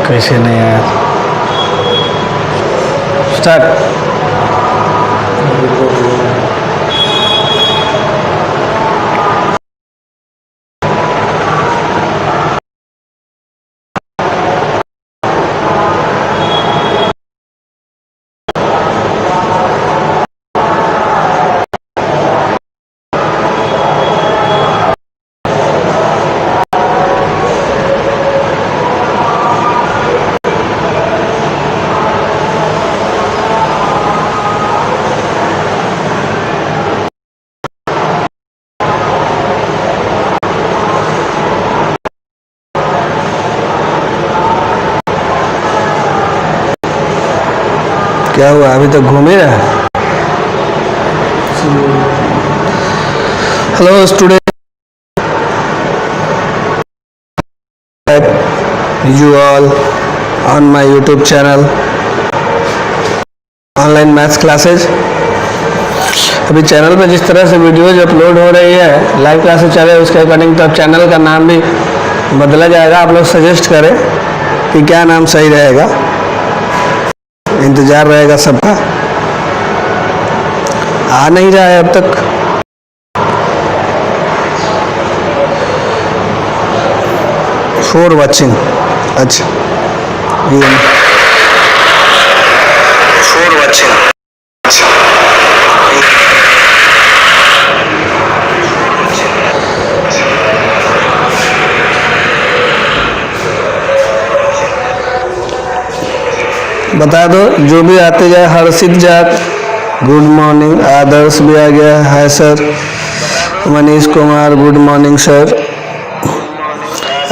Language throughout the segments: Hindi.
कैसे नहीं आया? स्टार्ट। क्या हुआ, अभी तक घूम ही रहा है? Hello student, you all on my YouTube channel online maths classes. अभी चैनल पे जिस तरह से वीडियोज अपलोड हो रही है, लाइव क्लासेज चल रही है, उसके अकॉर्डिंग तो अब चैनल का नाम भी बदला जाएगा। आप लोग सजेस्ट करें कि क्या नाम सही रहेगा, इंतजार रहेगा सबका। आ नहीं रहा है अब तक। फॉर वॉचिंग, अच्छा फॉर वॉचिंग, बता दो जो भी आते जाए। हर्षित जाट गुड मॉर्निंग, आदर्श भी आ गया है sir, Manish Kumar good morning sir,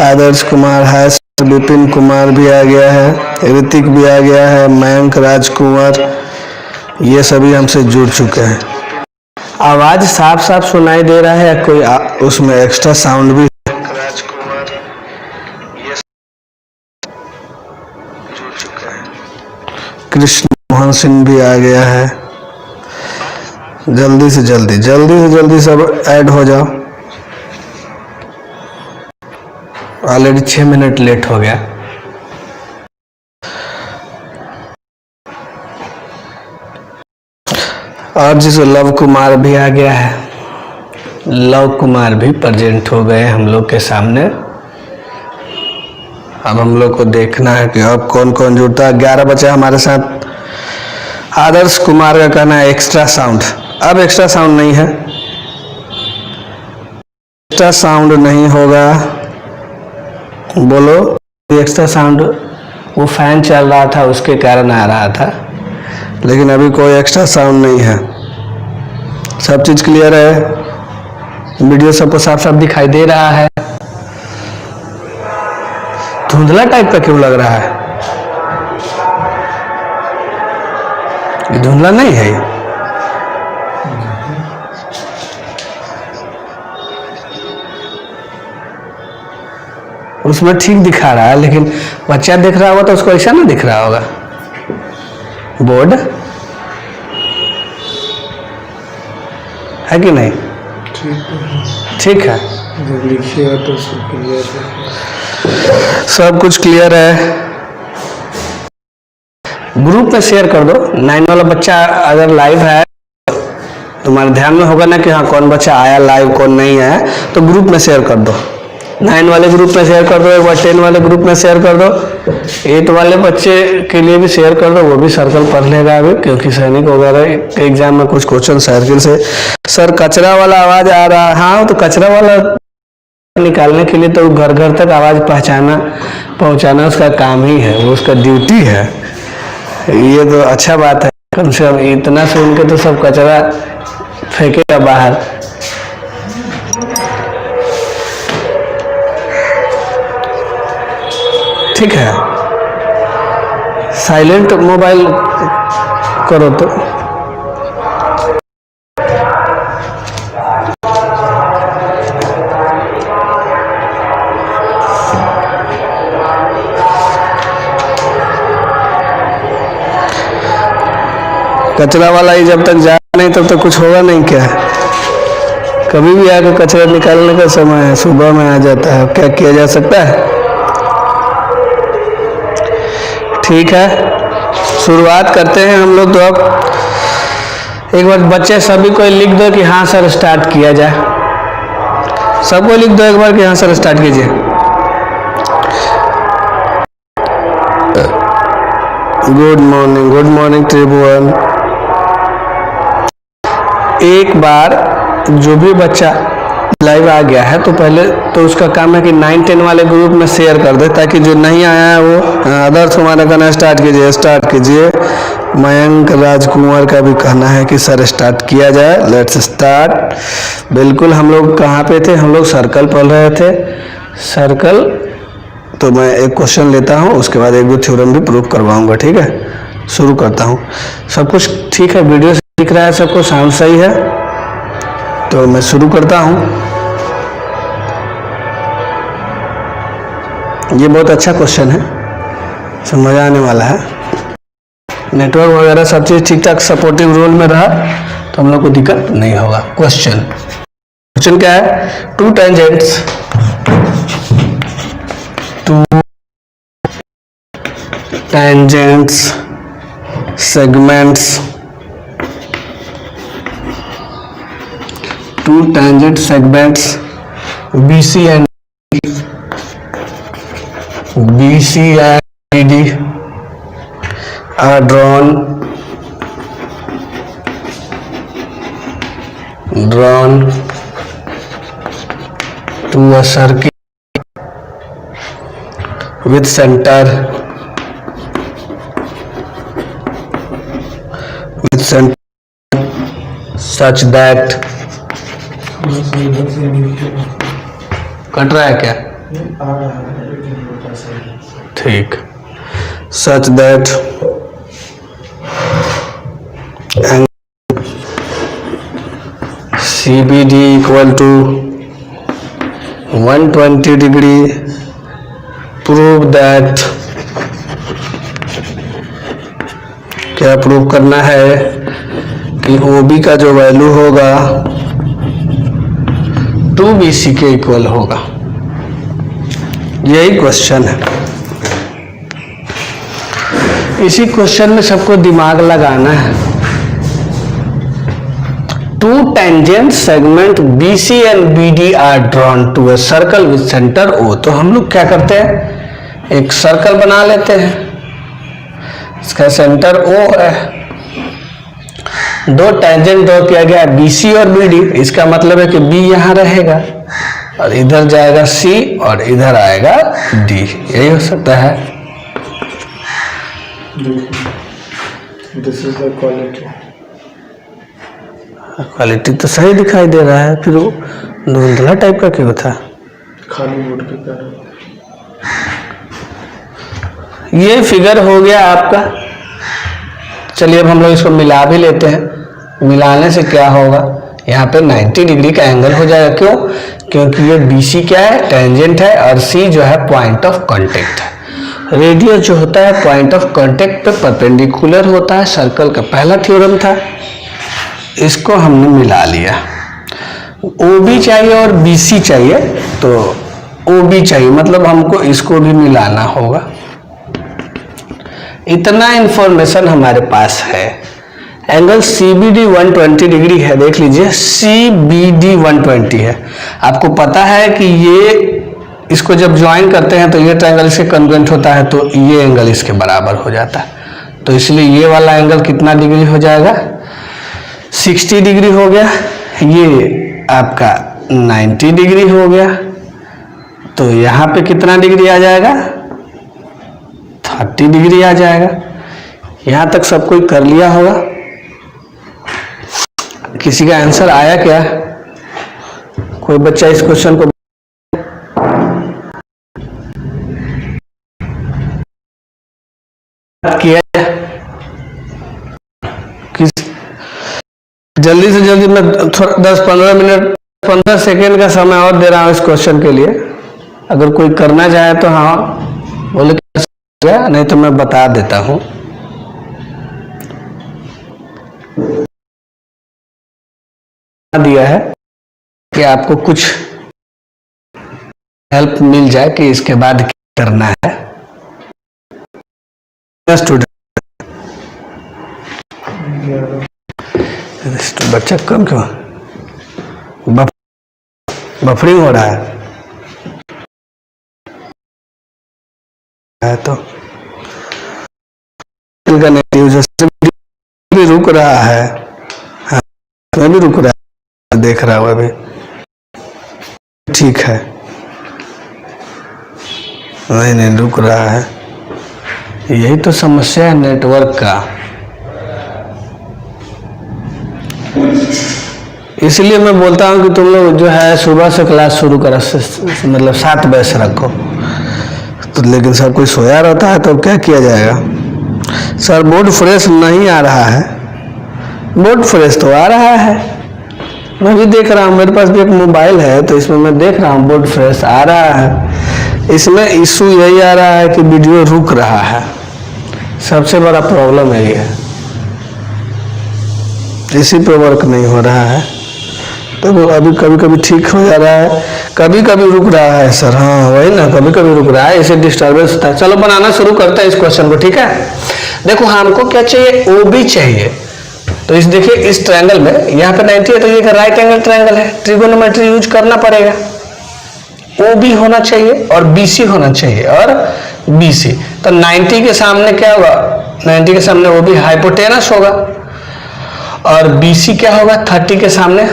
Adarsh Kumar है सर, विपिन कुमार भी आ गया है, ऋतिक भी आ गया है, मयंक राजकुमार, ये सभी हमसे जुड़ चुके हैं। आवाज साफ साफ सुनाई दे रहा है या कोई उसमें एक्स्ट्रा साउंड भी? कृष्ण मोहन सिंह भी आ गया है। जल्दी से जल्दी सब ऐड हो जाओ। ऑलरेडी 6 मिनट लेट हो गया। और जिसको लव कुमार भी आ गया है, लव कुमार भी प्रेजेंट हो गए हम लोग के सामने। अब हम लोग को देखना है कि अब कौन कौन जुड़ता है। 11 बचे हमारे साथ। आदर्श कुमार का कहना है एक्स्ट्रा साउंड। अब एक्स्ट्रा साउंड नहीं है, एक्स्ट्रा साउंड नहीं होगा। बोलो एक्स्ट्रा साउंड, वो फैन चल रहा था उसके कारण आ रहा था, लेकिन अभी कोई एक्स्ट्रा साउंड नहीं है। सब चीज क्लियर है, वीडियो सबको साफ साफ दिखाई दे रहा है। धुंधला टाइप का क्यों लग रहा है? ये धुंधला नहीं है ये। उसमें ठीक दिखा रहा है, लेकिन बच्चा देख रहा होगा तो उसको ऐसा ना दिख रहा होगा। बोर्ड है कि नहीं? ठीक है, लिखिएगा तो सब क्लियर है। सब कुछ क्लियर है। ग्रुप में शेयर कर दो। 9 वाला बच्चा अगर लाइव है, तुम्हारे ध्यान में होगा ना कि हाँ कौन बच्चा आया लाइव कौन नहीं आया, तो ग्रुप में शेयर कर दो। 9 वाले ग्रुप में शेयर कर दो, एक बार 10 वाले ग्रुप में शेयर कर दो, 8 वाले बच्चे के लिए भी शेयर कर दो, वो भी सर्कल पढ़ लेगा अभी, क्योंकि सैनिक वगैरह के एग्जाम में कुछ क्वेश्चन सर्किल से। सर कचरा वाला आवाज आ रहा है। हाँ तो कचरा वाला निकालने के लिए तो घर घर तक आवाज पहुंचाना उसका काम ही है, वो उसका ड्यूटी है। ये तो अच्छा बात है, कम से कम इतना सुन के तो सब कचरा फेंकेगा बाहर। ठीक है, साइलेंट मोबाइल करो तो। कचरा वाला ही जब तक जा नहीं तब तक कुछ होगा नहीं क्या? कभी भी आकर कचरा निकालने का समय है, सुबह में आ जाता है, क्या किया जा सकता है? ठीक है, शुरुआत करते हैं हम लोग। तो अब एक बार बच्चे सभी को लिख दो कि हाँ सर स्टार्ट किया जाए। सबको लिख दो एक बार कि हाँ सर स्टार्ट कीजिए। गुड मॉर्निंग त्रिभुवन। एक बार जो भी बच्चा लाइव आ गया है तो पहले तो उसका काम है कि 9-10 वाले ग्रुप में शेयर कर दे, ताकि जो नहीं आया है वो आदर्श हमारा कहना स्टार्ट कीजिए। मयंक राजकुमार का भी कहना है कि सर स्टार्ट किया जाए। Let's start. बिल्कुल, हम लोग कहाँ पे थे? हम लोग सर्कल पढ़ रहे थे। सर्कल, तो मैं एक क्वेश्चन लेता हूँ, उसके बाद एक दो थ्योरम भी प्रूव करवाऊंगा। ठीक है, शुरू करता हूँ। सब कुछ ठीक है? वीडियो से दिख रहा है सबको? साउंड सही है? तो मैं शुरू करता हूँ। ये बहुत अच्छा क्वेश्चन है, समझ आने वाला है। नेटवर्क वगैरह सब चीज़ ठीक ठाक सपोर्टिव रोल में रहा तो हम लोग को दिक्कत नहीं होगा। क्वेश्चन क्या है? To tangents segments BC and BD are drawn to a circle with center such that cut रहा है क्या? ठीक। Such that CBD equal to 120 degree. Prove that, क्या प्रूव करना है कि OB का जो वैल्यू होगा 2BC के इक्वल होगा। यही क्वेश्चन है। इसी क्वेश्चन में सबको दिमाग लगाना है। Two tangent segment BC and BD are drawn to a circle with centre O। तो हम लोग क्या करते हैं, एक सर्कल बना लेते हैं, इसका सेंटर O है। दो टेंजेंट ड्रॉ किया गया BC और BD। इसका मतलब है कि B यहां रहेगा और इधर जाएगा C और इधर आएगा D। यही हो सकता है। दिस इज द क्वालिटी तो सही दिखाई दे रहा है, फिर वो धुंधला टाइप का क्यों था? खाली बोर्ड के कारण। ये फिगर हो गया आपका। चलिए अब हम लोग इसको मिला भी लेते हैं। मिलाने से क्या होगा, यहाँ पे 90 डिग्री का एंगल हो जाएगा। क्यों? क्योंकि ये BC क्या है? टेंजेंट है, और C जो है पॉइंट ऑफ कांटेक्ट है। रेडियस जो होता है पॉइंट ऑफ कांटेक्ट पे परपेंडिकुलर होता है। सर्कल का पहला थ्योरम था, इसको हमने मिला लिया। OB चाहिए और BC चाहिए, तो OB चाहिए, मतलब हमको इसको भी मिलाना होगा। इतना इंफॉर्मेशन हमारे पास है। एंगल CBD 120 डिग्री है, देख लीजिए CBD 120 है। आपको पता है कि ये इसको जब ज्वाइन करते हैं तो ये ट्रायंगल इसके कॉन्ग्रुएंट होता है, तो ये एंगल इसके बराबर हो जाता है। तो इसलिए ये वाला एंगल कितना डिग्री हो जाएगा? 60 डिग्री हो गया। ये आपका 90 डिग्री हो गया। तो यहाँ पे कितना डिग्री आ जाएगा? 30 डिग्री आ जाएगा। यहाँ तक सब कोई कर लिया होगा। किसी का आंसर आया क्या? कोई बच्चा इस क्वेश्चन को किया? जल्दी से जल्दी मैं 10-15 मिनट 15 सेकेंड का समय और दे रहा हूं इस क्वेश्चन के लिए। अगर कोई करना चाहे तो हाँ बोले, नहीं तो मैं बता देता हूं। दिया है कि आपको कुछ हेल्प मिल जाए कि इसके बाद क्या करना है। स्टूडेंट बच्चा कम क्यों बफरिंग हो रहा है तो भी रुक रहा है, हाँ, मैं भी रुक रहा है, देख रहा हूँ अभी ठीक है, नहीं रुक रहा है। यही तो समस्या है नेटवर्क का, इसलिए मैं बोलता हूँ कि तुम लोग जो है सुबह से क्लास शुरू करो, मतलब 7 बजे से रखो तो, लेकिन सब कोई सोया रहता है तो क्या किया जाएगा। सर बोर्ड फ्रेश नहीं आ रहा है, बोर्ड फ्रेश तो आ रहा है, मैं भी देख रहा हूँ, मेरे पास भी एक मोबाइल है तो इसमें मैं देख रहा हूँ बोर्ड फ्रेश आ रहा है। इसमें इशू यही आ रहा है कि वीडियो रुक रहा है, सबसे बड़ा प्रॉब्लम है ये, इसी पे वर्क नहीं हो रहा है। तो अभी कभी कभी ठीक हो जा रहा है, कभी कभी रुक रहा है सर, हाँ वही ना, कभी कभी रुक रहा है, इसे डिस्टर्बेंस होता है। चलो बनाना शुरू करते हैं इस क्वेश्चन को, ठीक है। देखो हमको क्या चाहिए, ओ बी चाहिए। तो इस देखिए इस ट्रायंगल में यहाँ पे 90 है तो ये राइट एंगल ट्रायंगल है, ट्रिगोनोमेट्री यूज करना पड़ेगा। ओ बी होना चाहिए और बी सी होना चाहिए और बी सी। तो 90 के सामने क्या होगा, 90 के सामने ओ बी हाइपोटेनस होगा और बी सी क्या होगा 30 के सामने,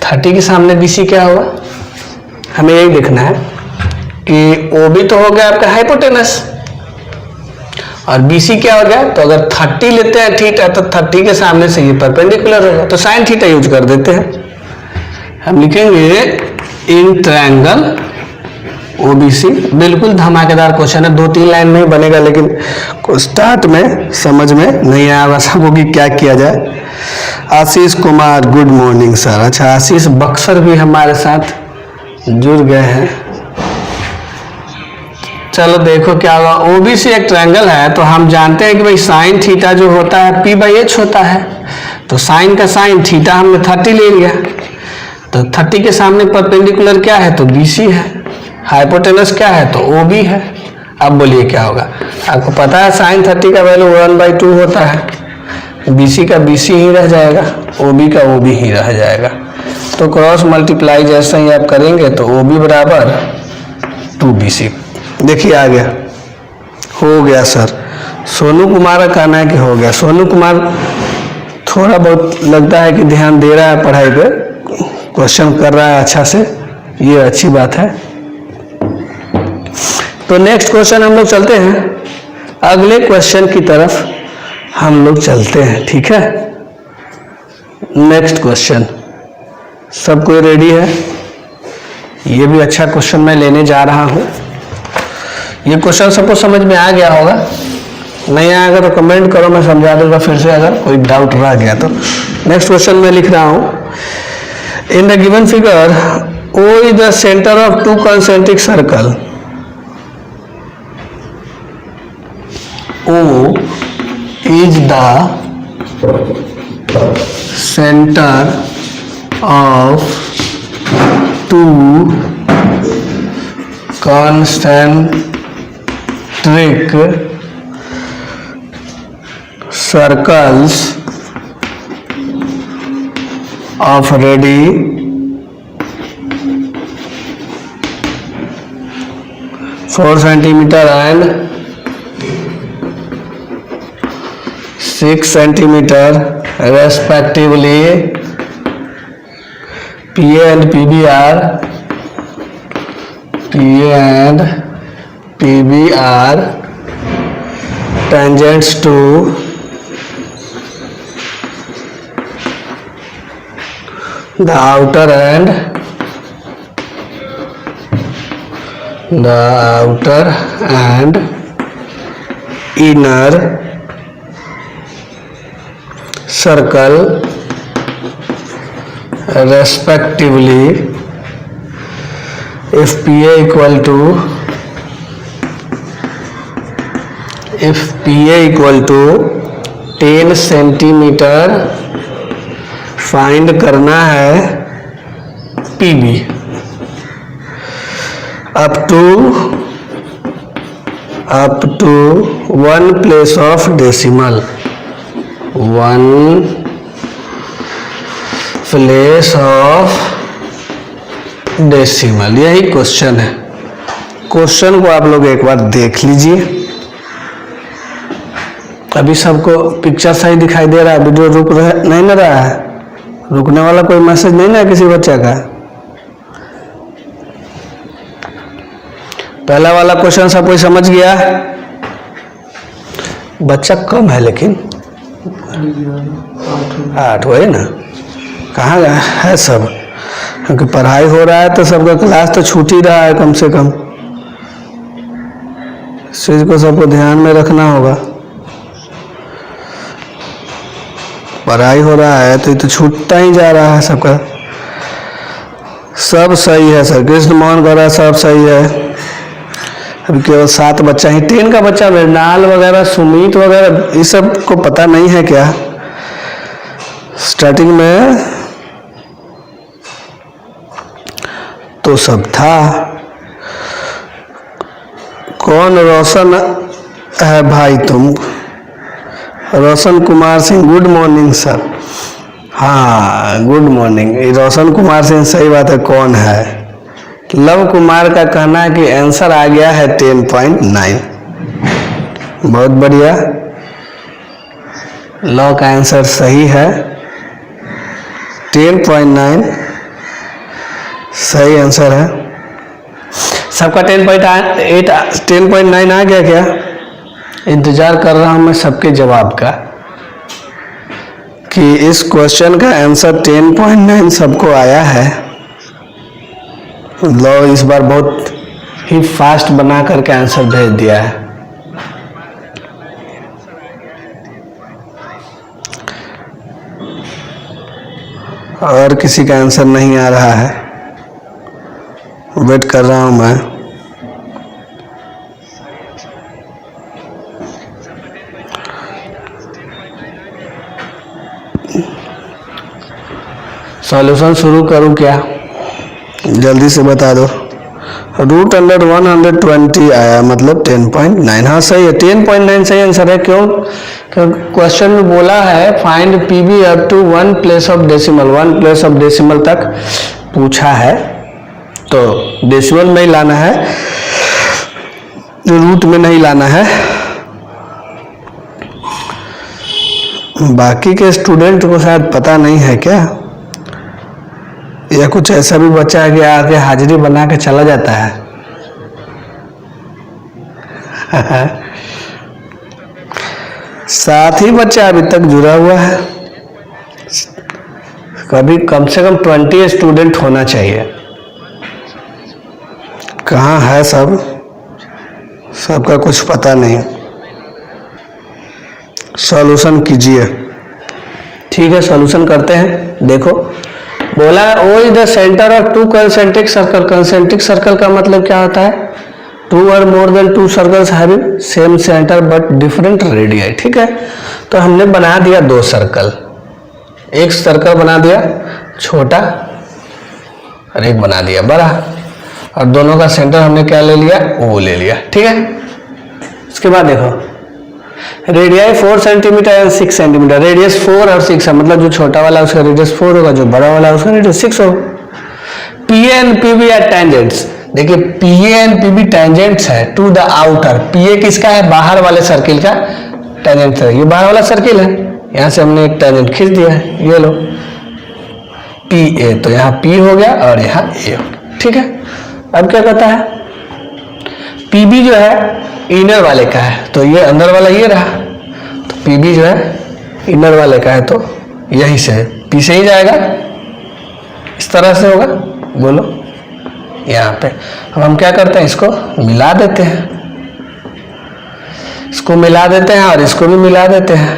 30 के सामने बी सी क्या होगा। हमें यही देखना है कि ओ बी तो हो गया आपका हाइपोटेनस और BC क्या हो गया। तो अगर 30 लेते हैं थीटा तो 30 के सामने से ये परपेंडिकुलर होगा, तो साइन थीटा यूज कर देते हैं। हम लिखेंगे इन ट्रायंगल OBC। बिल्कुल धमाकेदार क्वेश्चन है, 2-3 लाइन में ही बनेगा, लेकिन स्टार्ट में समझ में नहीं आया सबको कि क्या किया जाए। Ashish Kumar good morning sir. अच्छा आशीष बक्सर भी हमारे साथ जुड़ गए हैं। चलो देखो क्या होगा, OBC एक ट्रायंगल है तो हम जानते हैं कि भाई साइन थीटा जो होता है P/H होता है। तो साइन का साइन थीटा हमने 30 ले लिया, तो 30 के सामने परपेंडिकुलर क्या है तो BC है, हाइपोटेनस क्या है तो OB है। अब बोलिए क्या होगा, आपको पता है साइन 30 का वैल्यू 1/2 होता है, BC का BC ही रह जाएगा, OB का OB ही रह जाएगा। तो क्रॉस मल्टीप्लाई जैसे ही आप करेंगे तो OB बराबर 2BC। देखिए आ गया, हो गया सर। सोनू कुमार का कहना है कि हो गया। सोनू कुमार थोड़ा बहुत लगता है कि ध्यान दे रहा है पढ़ाई पे, क्वेश्चन कर रहा है अच्छा से, ये अच्छी बात है। तो नेक्स्ट क्वेश्चन हम लोग चलते हैं, अगले क्वेश्चन की तरफ हम लोग चलते हैं, ठीक है। नेक्स्ट क्वेश्चन, सब कोई रेडी है। ये भी अच्छा क्वेश्चन मैं लेने जा रहा हूँ। ये क्वेश्चन सबको समझ में आ गया होगा, नहीं आएगा तो कमेंट करो, मैं समझा दूंगा फिर से अगर कोई डाउट रह गया तो। नेक्स्ट क्वेश्चन मैं लिख रहा हूँ, इन the given figure O is the centre of 2 concentric circle. O is the center of 2 concentric circles of radii 4 centimeter and 6 centimeter respectively. PA and PB are tangents to the outer and inner circle respectively. If PA equal to 10 centimetre, find करना है PB up to 1 place of decimal, 1 place of decimal, यही क्वेश्चन है। क्वेश्चन को आप लोग एक बार देख लीजिए। अभी सबको पिक्चर सही दिखाई दे रहा है? वीडियो रुक नहीं ना रहा है? रुकने वाला कोई मैसेज नहीं ना किसी बच्चे का? पहला वाला क्वेश्चन सब कोई समझ गया? बच्चा कम है लेकिन 8 हुए ना, कहाँ है सब? क्योंकि पढ़ाई हो रहा है तो सबका क्लास तो छूट ही रहा है कम से कम। इस चीज को सबको ध्यान में रखना होगा। पढ़ाई हो रहा है तो ये तो छूटता ही जा रहा है सबका। सब सही है सर, कृष्ण मोहन कर रहा है, सब सही है। अभी केवल 7 बच्चा ही, 10 का बच्चा, मृणाल वगैरह, सुमित वगैरह, ये सब को पता नहीं है क्या? स्टार्टिंग में तो सब था। कौन रोशन है भाई तुम? Roshan Kumar Singh, good morning sir. हाँ गुड मॉर्निंग। रोशन कुमार सिंह, सही बात है। कौन है? लव कुमार का कहना है कि आंसर आ गया है 10.9। बहुत बढ़िया, लव का आंसर सही है 10.9 सही आंसर है। सबका 10.9 आ गया क्या? इंतजार कर रहा हूं मैं सबके जवाब का कि इस क्वेश्चन का आंसर 10.9 सबको आया है। लो इस बार बहुत ही फास्ट बना करके आंसर भेज दिया है। और किसी का आंसर नहीं आ रहा है, वेट कर रहा हूं मैं। सॉल्यूशन शुरू करूं क्या? जल्दी से बता दो। रूट अंडर 120 आया, मतलब 10.9। हाँ सही है, 10.9 सही आंसर है। क्यों? क्वेश्चन में बोला है find PB up to 1 place of decimal, 1 place of decimal तक पूछा है, तो डेसिमल में ही लाना है, रूट में नहीं लाना है। बाकी के स्टूडेंट को शायद पता नहीं है क्या, या कुछ ऐसा भी बच्चा है कि आके हाजिरी बना के चला जाता है। साथ ही बच्चा अभी तक जुड़ा हुआ है। कभी कम से कम 20 स्टूडेंट होना चाहिए। कहाँ है सब? सबका कुछ पता नहीं। सॉल्यूशन कीजिए। ठीक है, सॉल्यूशन करते हैं। देखो बोला O is the centre of 2 concentric circle. Concentric circle का मतलब क्या होता है? 2 और more than 2 circles having same centre but different radii. ठीक है, तो हमने बना दिया 2 सर्कल। एक सर्कल बना दिया छोटा और एक बना दिया बड़ा, और दोनों का सेंटर हमने क्या ले लिया? ओ ले लिया। ठीक है, इसके बाद देखो radii 4 centimetre and 6 centimetre. Radius 4 और 6 है, मतलब जो छोटा वाला उसका रेडियस 4 होगा, जो बड़ा वाला उसका रेडियस 6 होगा। P and PB are tangents. देखिए पी एंड पीबी टेंजेंट्स है to the outer. P A किसका है? बाहर वाले सर्किल का टेंजेंट है। ये बाहर वाला सर्किल है, यहां से हमने एक टेंजेंट खींच दिया है, ये लो पी ए। तो यहाँ पी हो गया और यहाँ ए हो गया। ठीक है, अब क्या कहता है? पीबी जो है इनर वाले का है, तो ये अंदर वाला ये रहा, तो पीबी जो है इनर वाले का है, तो यहीं से पी से ही जाएगा। इस तरह से होगा, बोलो यहाँ पे। अब हम क्या करते हैं? इसको मिला देते हैं, इसको मिला देते हैं और इसको भी मिला देते हैं।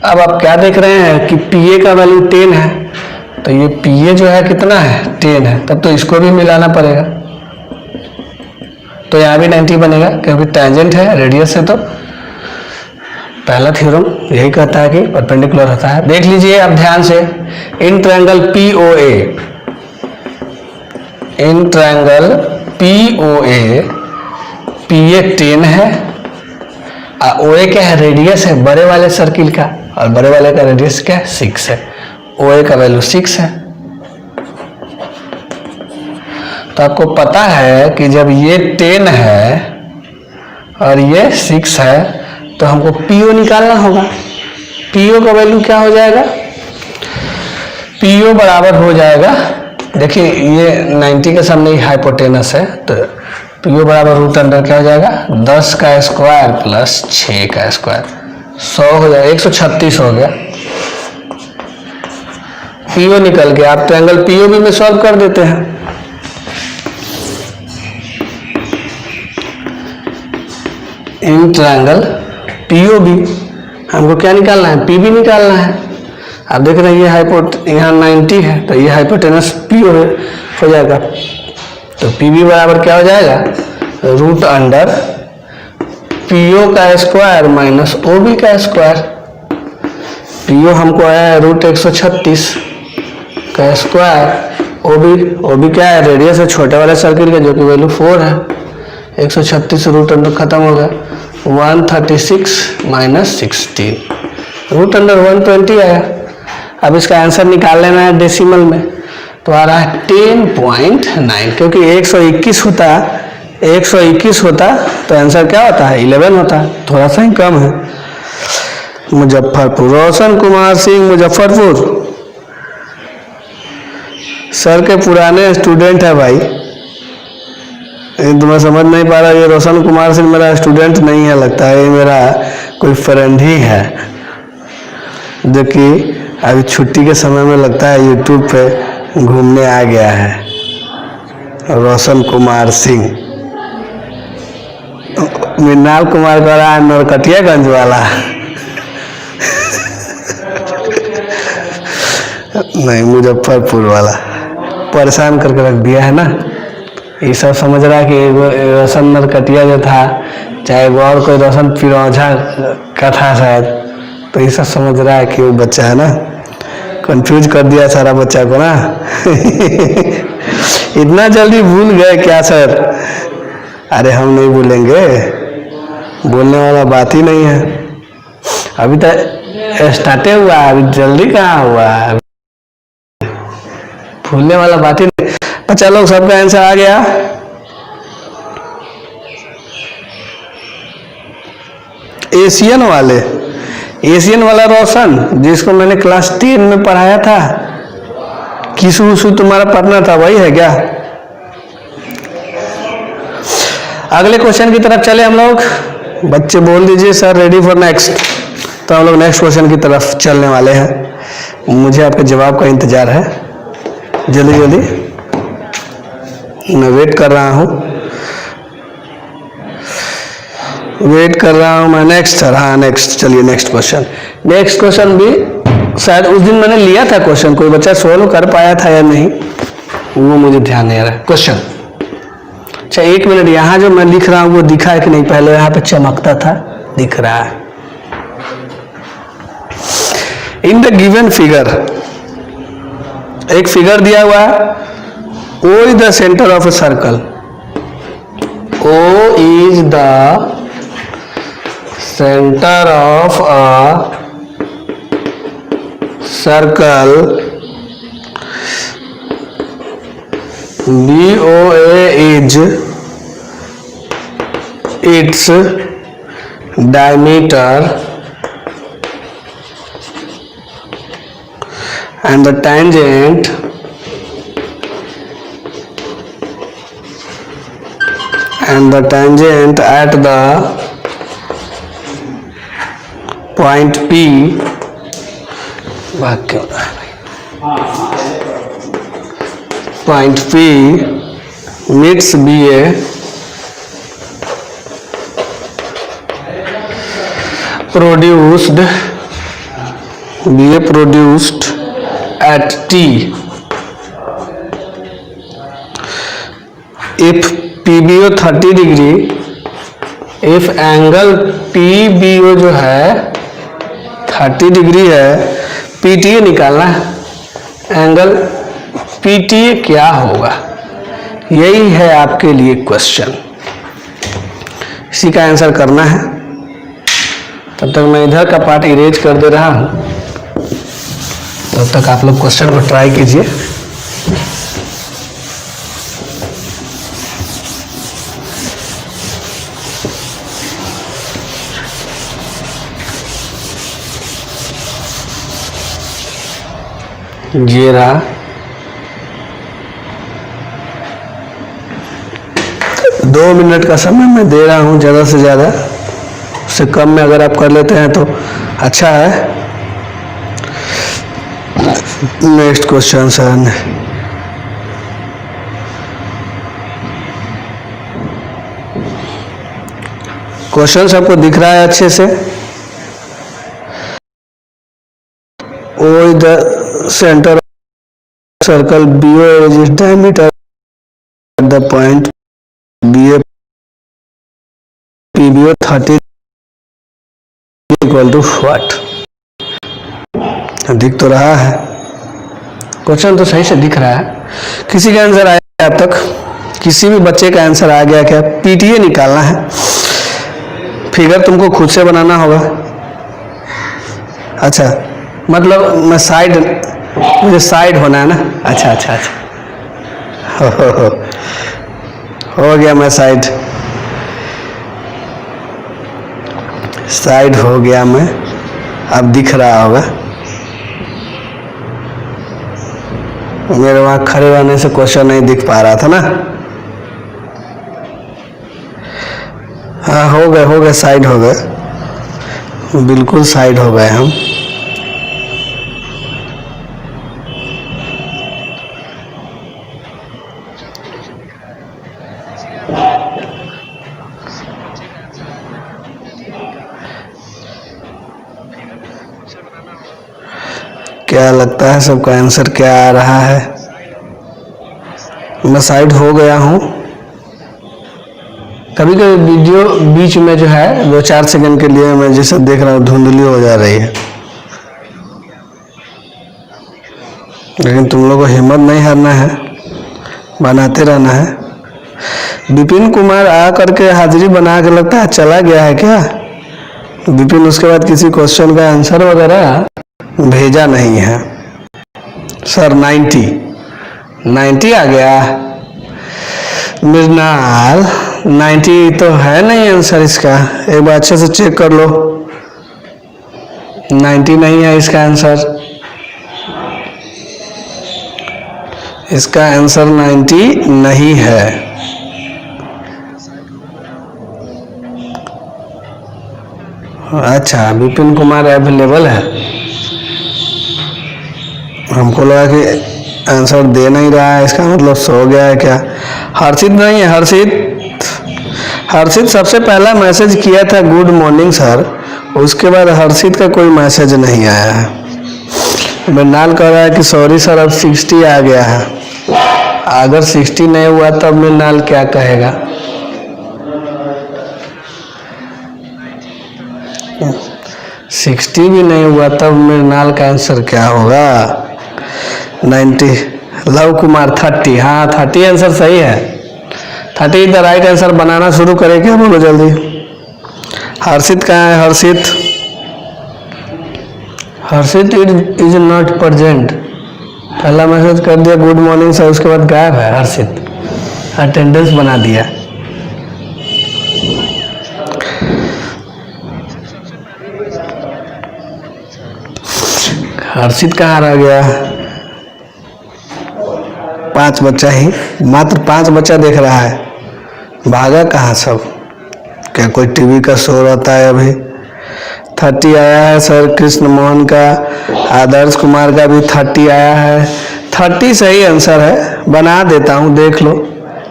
अब आप क्या देख रहे हैं कि पी ए का वैल्यू 10 है, तो ये पी ए जो है कितना है? 10 है, तब तो इसको भी मिलाना पड़ेगा। तो यहाँ भी 90 बनेगा, क्योंकि टेंजेंट है, रेडियस है। तो पहला थ्योरम यही कहता है कि परपेंडिकुलर होता है। देख लीजिए अब ध्यान से, in triangle POA, in triangle POA PA 10 है, OA क्या है, रेडियस है बड़े वाले सर्किल का, और बड़े वाले का रेडियस क्या है, 6 है। OA का वैल्यू 6 है। तो आपको पता है कि जब ये 10 है और ये 6 है तो हमको PO निकालना होगा। PO का वैल्यू क्या हो जाएगा, PO बराबर हो जाएगा, देखिए ये 90 के सामने ही हाइपोटेनस है, तो PO बराबर रूट अंडर क्या हो जाएगा, 10 का स्क्वायर प्लस 6 का स्क्वायर, 100 हो जाएगा, 136 हो गया। PO निकल गया। आप ट्रायंगल POB में सॉल्व कर देते हैं। इन ट्रायंगल POB हमको क्या निकालना है, PB निकालना है। आप देख रहे हैं ये यहाँ 90 है तो ये हाइपोटेनस PO हो जाएगा। तो PB बराबर क्या हो जाएगा, रूट अंडर PO का स्क्वायर माइनस OB का स्क्वायर। PO हमको आया है रूट 136 का स्क्वायर, OB क्या है, रेडियस है छोटे वाले सर्किल का जो कि वैल्यू 4 है। 136 रूट अंडर खत्म हो गया, 136 माइनस 16, रूट अंडर 120 आया। अब इसका आंसर निकाल लेना है डेसिमल में, तो आ रहा है 10.9, क्योंकि 121 होता तो आंसर क्या होता है, 11 होता, थोड़ा सा ही कम है। मुजफ्फरपुर, रोशन कुमार सिंह, मुजफ्फरपुर। सर के पुराने स्टूडेंट है भाई, तो मैं समझ नहीं पा रहा, ये रोशन कुमार सिंह मेरा स्टूडेंट नहीं है, लगता है ये मेरा कोई फ्रेंड ही है, जो कि अभी छुट्टी के समय में लगता है यूट्यूब पे घूमने आ गया है। रोशन कुमार सिंह, मृणाल कुमार का रहा नरकटियागंज वाला नहीं, मुजफ्फरपुर वाला, परेशान करके रख दिया है ना। ये सब समझ रहा है कि रोशन नरकटिया जो था, चाहे वो और कोई रोशन फिरोजा का था शायद, तो ये सब समझ रहा है कि वो बच्चा है ना, कंफ्यूज कर दिया सारा बच्चा को ना इतना जल्दी भूल गए क्या सर? अरे हम नहीं भूलेंगे, बोलने वाला बात ही नहीं है, अभी तो स्टार्टे हुआ, अभी जल्दी कहाँ हुआ, भूलने वाला बात ही नहीं। बच्चा लोग सबका आंसर आ गया। एशियन वाला रोशन, जिसको मैंने क्लास 10 में पढ़ाया था, किसू तुम्हारा पार्टनर था, वही है क्या? अगले क्वेश्चन की तरफ चले हम लोग। बच्चे बोल दीजिए सर रेडी फॉर नेक्स्ट। तो हम लोग नेक्स्ट क्वेश्चन की तरफ चलने वाले हैं। मुझे आपके जवाब का इंतजार है, जल्दी जल्दी मैं वेट कर रहा हूँ मैं। नेक्स्ट सर, हाँ नेक्स्ट, चलिए नेक्स्ट क्वेश्चन भी शायद उस दिन मैंने लिया था क्वेश्चन, कोई बच्चा सोल्व कर पाया था या नहीं वो मुझे ध्यान नहीं आ रहा है। क्वेश्चन, अच्छा एक मिनट, यहाँ जो मैं लिख रहा हूँ वो दिखा है कि नहीं? पहले यहाँ पे चमकता था, दिख रहा है। इन द गिवन फिगर, एक फिगर दिया हुआ है, O is the center of a circle. O is the center of a circle. BOA is its diameter and the tangent at the point P, point P meets BA produced at T if PBO 30 degree, if angle PBO जो है 30 डिग्री है, PTA निकालना है, एंगल PTA क्या होगा, यही है आपके लिए क्वेश्चन। इसी का आंसर करना है। तब तक मैं इधर का पार्ट इरेज कर दे रहा हूँ, तब तक आप लोग क्वेश्चन को ट्राई कीजिए। ये रहा, 2 मिनट का समय मैं दे रहा हूँ, ज़्यादा से ज़्यादा, उससे कम में अगर आप कर लेते हैं तो अच्छा है। नेक्स्ट क्वेश्चन सर, क्वेश्चन सबको दिख रहा है अच्छे से? O is the center of circle, BO is its diameter at the point BA, PBO 30 equal to what? दिख तो रहा है, क्वेश्चन तो सही से दिख रहा है। किसी का आंसर आया अब तक? किसी भी बच्चे का आंसर आ गया क्या? पीटीए निकालना है, फिगर तुमको खुद से बनाना होगा। अच्छा, मतलब मैं साइड, मुझे साइड होना है ना? अच्छा अच्छा अच्छा, हो गया, मैं साइड हो गया मैं। अब दिख रहा होगा, मेरे वहाँ खड़े रहने से क्वेश्चन नहीं दिख पा रहा था ना। हाँ, हो गए, साइड हो गए, बिल्कुल साइड हो गए हम। क्या लगता है सबका आंसर क्या आ रहा है? मैं साइड हो गया हूँ। कभी कभी वीडियो बीच में जो है 2-4 सेकंड के लिए मैं जैसे देख रहा हूँ धुंधली हो जा रही है, लेकिन तुम लोगों को हिम्मत नहीं हारना है, बनाते रहना है। विपिन कुमार आ करके हाजिरी बना के लगता है चला गया है क्या? विपिन उसके बाद किसी क्वेश्चन का आंसर वगैरह भेजा नहीं है। सर 90 आ गया। मृणाल 90 तो है नहीं आंसर इसका, एक बार अच्छे से चेक कर लो। 90 नहीं है इसका आंसर, इसका आंसर 90 नहीं है। अच्छा, विपिन कुमार अवेलेबल है, हमको लगा कि आंसर दे नहीं रहा है, इसका मतलब सो गया है क्या? हर्षित नहीं है, हर्षित सबसे पहला मैसेज किया था गुड मॉर्निंग सर, उसके बाद हर्षित का कोई मैसेज नहीं आया है। मृणाल कह रहा है कि सॉरी सर अब 60 आ गया है। अगर 60 नहीं हुआ तब मृणाल क्या कहेगा? $60 भी नहीं हुआ तब मृणाल का आंसर क्या होगा? 90। लव कुमार 30, हाँ 30 आंसर सही है। 30 इधर राइट आंसर बनाना शुरू करें क्या? बोलो जल्दी। हर्षित कहाँ है? हर्षित इज नॉट प्रेजेंट। पहला मैसेज कर दिया गुड मॉर्निंग सर, उसके बाद गायब है हर्षित, अटेंडेंस बना दिया। हर्षित कहाँ रह गया? 5 बच्चा ही, मात्र 5 बच्चा देख रहा है, भागा कहाँ सब? क्या कोई टीवी का शो रहता है? अभी 30 आया है सर, कृष्ण मोहन का, आदर्श कुमार का भी 30 आया है। 30 सही आंसर है, बना देता हूँ, देख लो।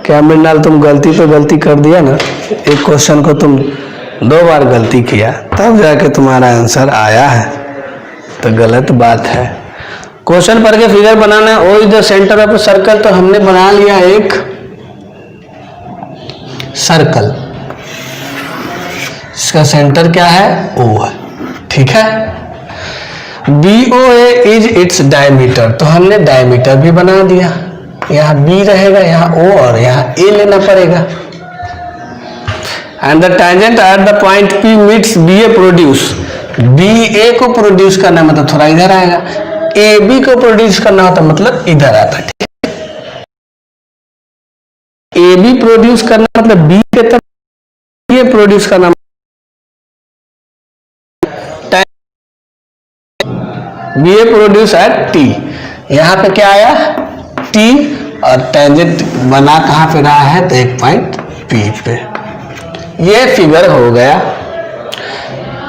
क्या मृणाल तुम गलती पे गलती कर दिया ना, एक क्वेश्चन को तुम 2 बार गलती किया तब जाके तुम्हारा आंसर आया है, तो गलत बात है। क्वेश्चन पढ़ के फिगर बनाना है। O is the centre of circle, तो हमने बना लिया एक सर्कल, इसका सेंटर क्या है? O है, ठीक है। BOA इज इट्स डायमीटर, तो हमने डायमीटर भी बना दिया। यहाँ B रहेगा, यहाँ O और यहाँ A लेना पड़ेगा। And the tangent at the point P meets BA produce, BA को प्रोड्यूस करना मतलब थोड़ा इधर आएगा, AB को प्रोड्यूस करना होता मतलब इधर आता है। AB प्रोड्यूस करना मतलब B के तरफ, BA प्रोड्यूस करना BA प्रोड्यूस एट T। यहाँ पे क्या आया T, और टेंजेंट बना कहाँ पे रहा है तो एक पॉइंट P पे। ये फिगर हो गया।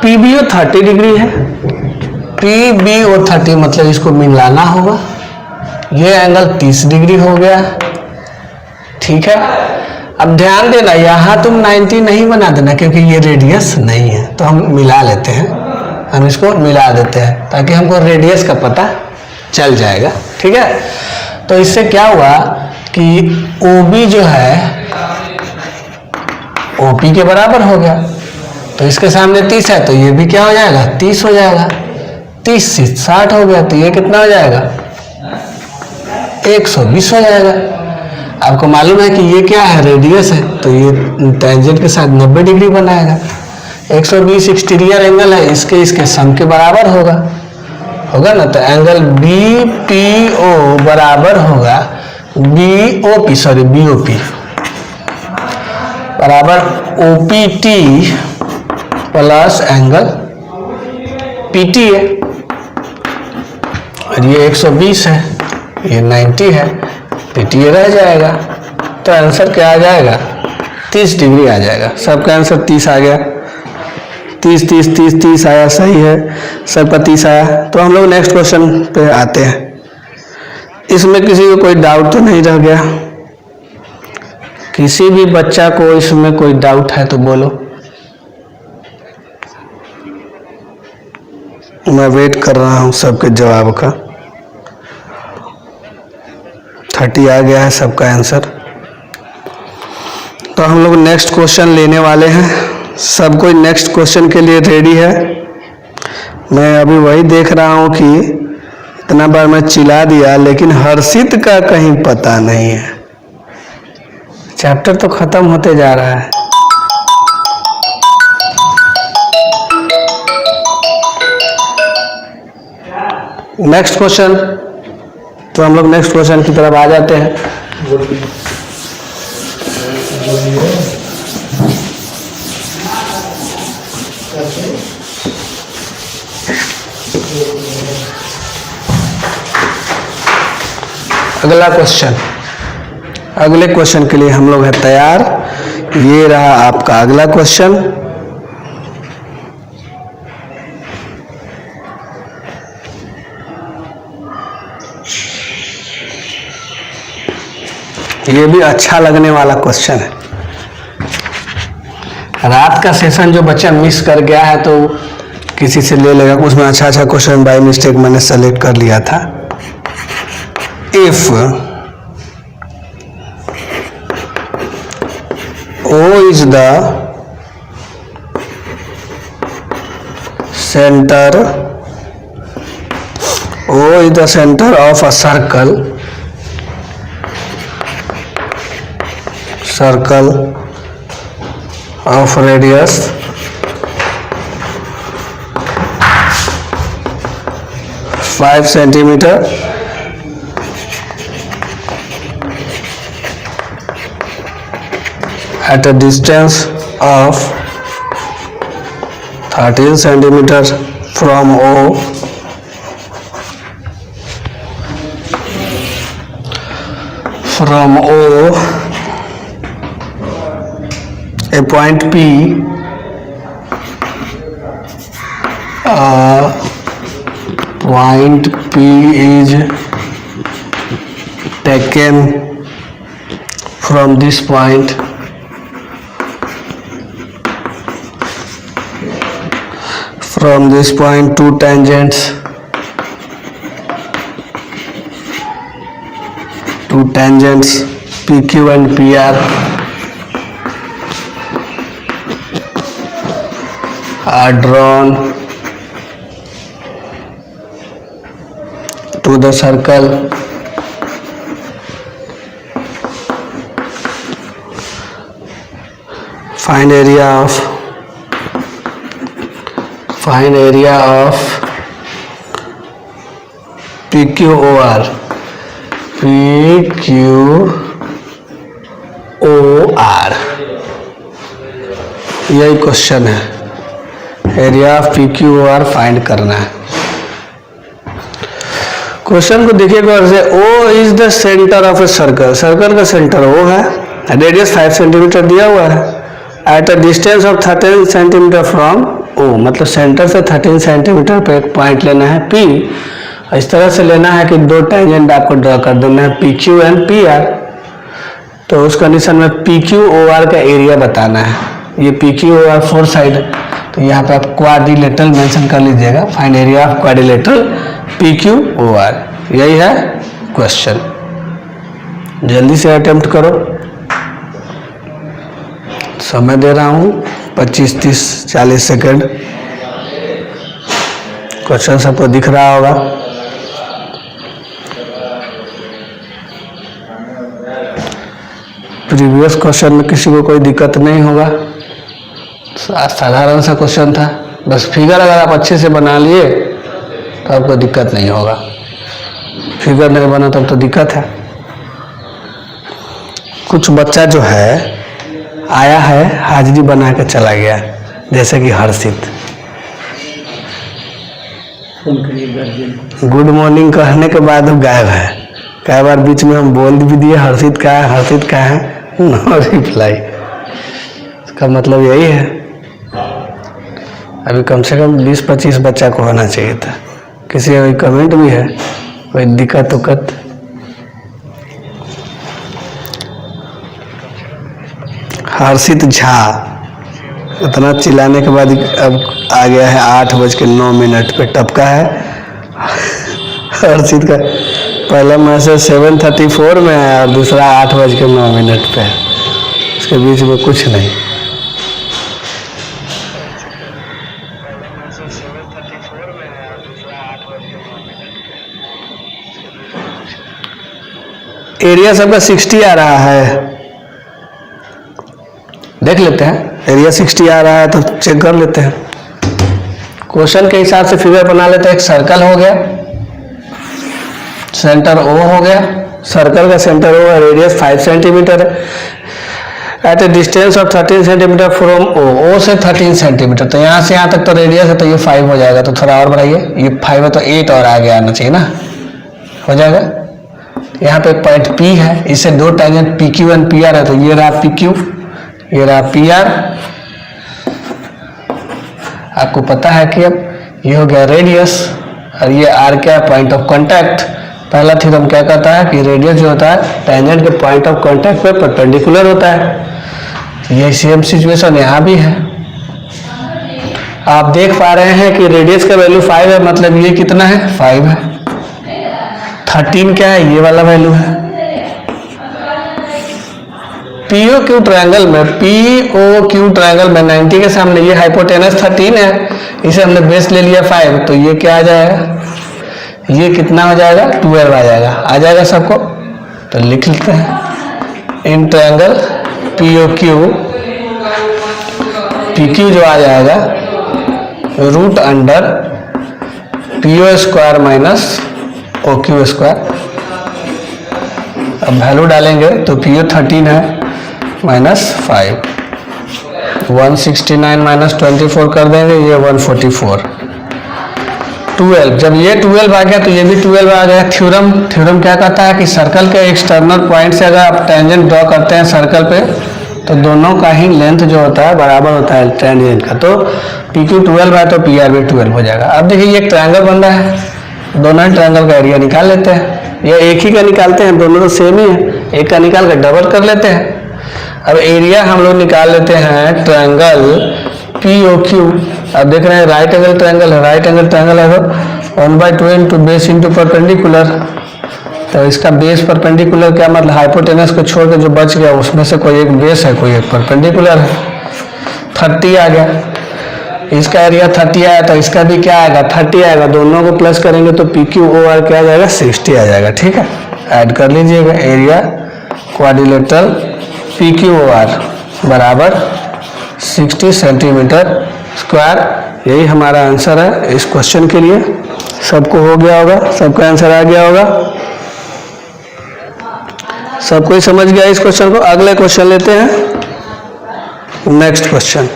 PBO 30 डिग्री है, PBO 30 मतलब इसको मिलाना होगा, ये एंगल 30 डिग्री हो गया। ठीक है, अब ध्यान देना यहाँ तुम 90 नहीं बना देना क्योंकि ये रेडियस नहीं है, तो हम मिला लेते हैं, हम इसको मिला देते हैं ताकि हमको रेडियस का पता चल जाएगा। ठीक है, तो इससे क्या हुआ कि OB जो है OP के बराबर हो गया, तो इसके सामने 30 है तो ये भी क्या हो जाएगा 30 हो जाएगा, 30 से 60 हो गया तो ये कितना हो जाएगा 120 हो जाएगा। आपको मालूम है कि ये क्या है रेडियस है, तो ये टेंजेंट के साथ 90 डिग्री बनाएगा। 120 एक्सटीरियर एंगल है, इसके सम के बराबर होगा ना, तो एंगल BPO बराबर होगा BOP बराबर OPT प्लस एंगल PT है, और ये 120 है, ये 90 है, PT रह जाएगा, तो आंसर क्या आ जाएगा 30 डिग्री आ जाएगा। सबका आंसर 30 आ गया, 30 आया, सही है, सबका 30 आया। तो हम लोग नेक्स्ट क्वेश्चन पे आते हैं। इसमें किसी को कोई डाउट तो नहीं रह गया? किसी भी बच्चा को इसमें कोई डाउट है तो बोलो, मैं वेट कर रहा हूं सबके जवाब का। 30 आ गया है सबका आंसर। तो हम लोग नेक्स्ट क्वेश्चन लेने वाले हैं। सब कोई नेक्स्ट क्वेश्चन के लिए रेडी है? मैं अभी वही देख रहा हूं कि इतना बार मैं चिल्ला दिया लेकिन हर्षित का कहीं पता नहीं है। चैप्टर तो खत्म होते जा रहा है। नेक्स्ट क्वेश्चन, तो हम लोग नेक्स्ट क्वेश्चन की तरफ आ जाते हैं। अगला क्वेश्चन, अगले क्वेश्चन के लिए हम लोग है तैयार। ये रहा आपका अगला क्वेश्चन। ये भी अच्छा लगने वाला क्वेश्चन है। रात का सेशन जो बच्चा मिस कर गया है तो किसी से ले लेगा, उसमें अच्छा क्वेश्चन बाय मिस्टेक मैंने सेलेक्ट कर लिया था। If O is the center, O is the center of a circle of radius 5 centimeter at a distance of 13 centimeters from O, a point P, point P is taken from this point two tangents PQ and PR are drawn to the circle find area of PQOR यही क्वेश्चन है, एरिया ऑफ PQOR फाइंड करना है। क्वेश्चन को देखिए गौर से, O is the centre of a circle, circle का सेंटर O है, रेडियस 5 सेंटीमीटर दिया हुआ है, at a distance of 13 centimetre from O, मतलब सेंटर से 13 सेंटीमीटर पे एक पॉइंट लेना है P। इस तरह से लेना है कि दो टेंजेंट आपको ड्रॉ कर देना है PQ एंड PR। तो उस कंडीशन में PQOR का एरिया बताना है, ये PQOR 4 साइड है, तो यहाँ पे आप क्वाड्रिलेटरल मेंशन कर लीजिएगा, find area of quadrilateral PQOR, यही है क्वेश्चन। जल्दी से अटेम्प्ट करो, समय दे रहा हूँ 25, 30, 40 सेकंड। क्वेश्चन सबको दिख रहा होगा। प्रीवियस क्वेश्चन में किसी को कोई दिक्कत नहीं होगा, साधारण सा क्वेश्चन था, बस फिगर अगर आप अच्छे से बना लिए तो आपको दिक्कत नहीं होगा, फिगर नहीं बना तब तो दिक्कत है। कुछ बच्चा जो है आया है, हाजिरी बना के चला गया, जैसे कि हर्षित, गुड मॉर्निंग कहने के बाद वो गायब है। कई बार बीच में हम बोल भी दिए हर्षित का है, हर्षित का है, नो रिप्लाई। इसका मतलब यही है, अभी कम से कम 20-25 बच्चा को होना चाहिए था। किसी का कोई कमेंट भी है, कोई दिक्कत उक्कत? हर्षित झा, इतना चिल्लाने के बाद अब आ गया है 8:09 पे, टपका है हर्षित का। पहला मैसेज 7:34 में है और दूसरा 8:09 पे है, इसके बीच में कुछ नहीं। एरिया सबका 60 आ रहा है, देख लेते हैं। एरिया 60 आ रहा है तो चेक कर लेते हैं। क्वेश्चन के हिसाब से फिगर बना लेते हैं। एक सर्कल हो गया, सेंटर O हो गया, सर्कल का सेंटर O है, रेडियस 5 सेंटीमीटर है, at a distance of 13 centimetre from O से 13 सेंटीमीटर, तो यहाँ से यहाँ तक तो रेडियस है, तो ये 5 हो जाएगा। तो थोड़ा और बढ़ाइए, ये 5 है तो 8 और आगे आना चाहिए ना, हो जाएगा। यहाँ पे पॉइंट P है, इससे दो टेंजेंट PQ एंड PR है, तो ये रहा PQ, ये रहा PR। आपको पता है कि अब ये हो गया रेडियस और ये R क्या है, पॉइंट ऑफ कांटेक्ट। पहला थ्योरम क्या कहता है कि रेडियस जो होता है टेंजेंट के पॉइंट ऑफ कांटेक्ट पे परपेंडिकुलर होता है। ये सेम सिचुएशन यहाँ भी है। आप देख पा रहे हैं कि रेडियस का वैल्यू 5 है, मतलब ये कितना है, 5 है। 13 क्या है, ये वाला वैल्यू है। POQ ट्रायंगल में, POQ ट्रायंगल में 90 के सामने ये हाइपोटेनस 13 है, इसे हमने बेस ले लिया 5, तो ये क्या आ जाएगा, ये कितना हो जाएगा, 12 आ जाएगा। आ जाएगा सबको, तो लिख लेते हैं। इन ट्रायंगल POQ, PQ जो आ जाएगा root under PO square minus OQ square. अब वैल्यू डालेंगे तो PO 13 है माइनस 5, 169 माइनस 24 कर देंगे, ये 144, 12। जब ये 12 आ गया तो ये भी 12 आ गया। थ्योरम क्या कहता है कि सर्कल के एक्सटर्नल पॉइंट से अगर आप टेंजेंट ड्रॉ करते हैं सर्कल पे, तो दोनों का ही लेंथ जो होता है बराबर होता है टेंजेंट का। तो PQ 12 है तो PR भी 12 हो जाएगा। अब देखिए ये एक ट्रायंगल बन रहा है, दोनों ट्रायंगल का एरिया निकाल लेते हैं, या एक ही का निकालते हैं, दोनों तो सेम ही है, एक का निकाल कर डबल कर लेते हैं। अब एरिया हम लोग निकाल लेते हैं ट्रायंगल POQ। अब देख रहे हैं राइट एंगल ट्रायंगल है, राइट एंगल ट्रायंगल है तो 1/2 इंटू बेस इंटू परपेंडिकुलर। तो इसका बेस परपेंडिकुलर क्या मतलब, हाइपोटेनस को छोड़ के जो बच गया उसमें से कोई एक बेस है, कोई एक परपेंडिकुलर है। 30 आ गया, इसका एरिया 30 आया तो इसका भी क्या आएगा, 30 आएगा। दोनों को प्लस करेंगे तो PQOR क्या आ जाएगा, 60 आ जाएगा। ठीक है, ऐड कर लीजिएगा। एरिया क्वाड्रिलेटरल PQOR बराबर 60 सेंटीमीटर स्क्वायर। यही हमारा आंसर है इस क्वेश्चन के लिए। सबको हो गया होगा, सबका आंसर आ गया होगा, सब कोई समझ गया इस क्वेश्चन को। अगले क्वेश्चन लेते हैं, नेक्स्ट क्वेश्चन।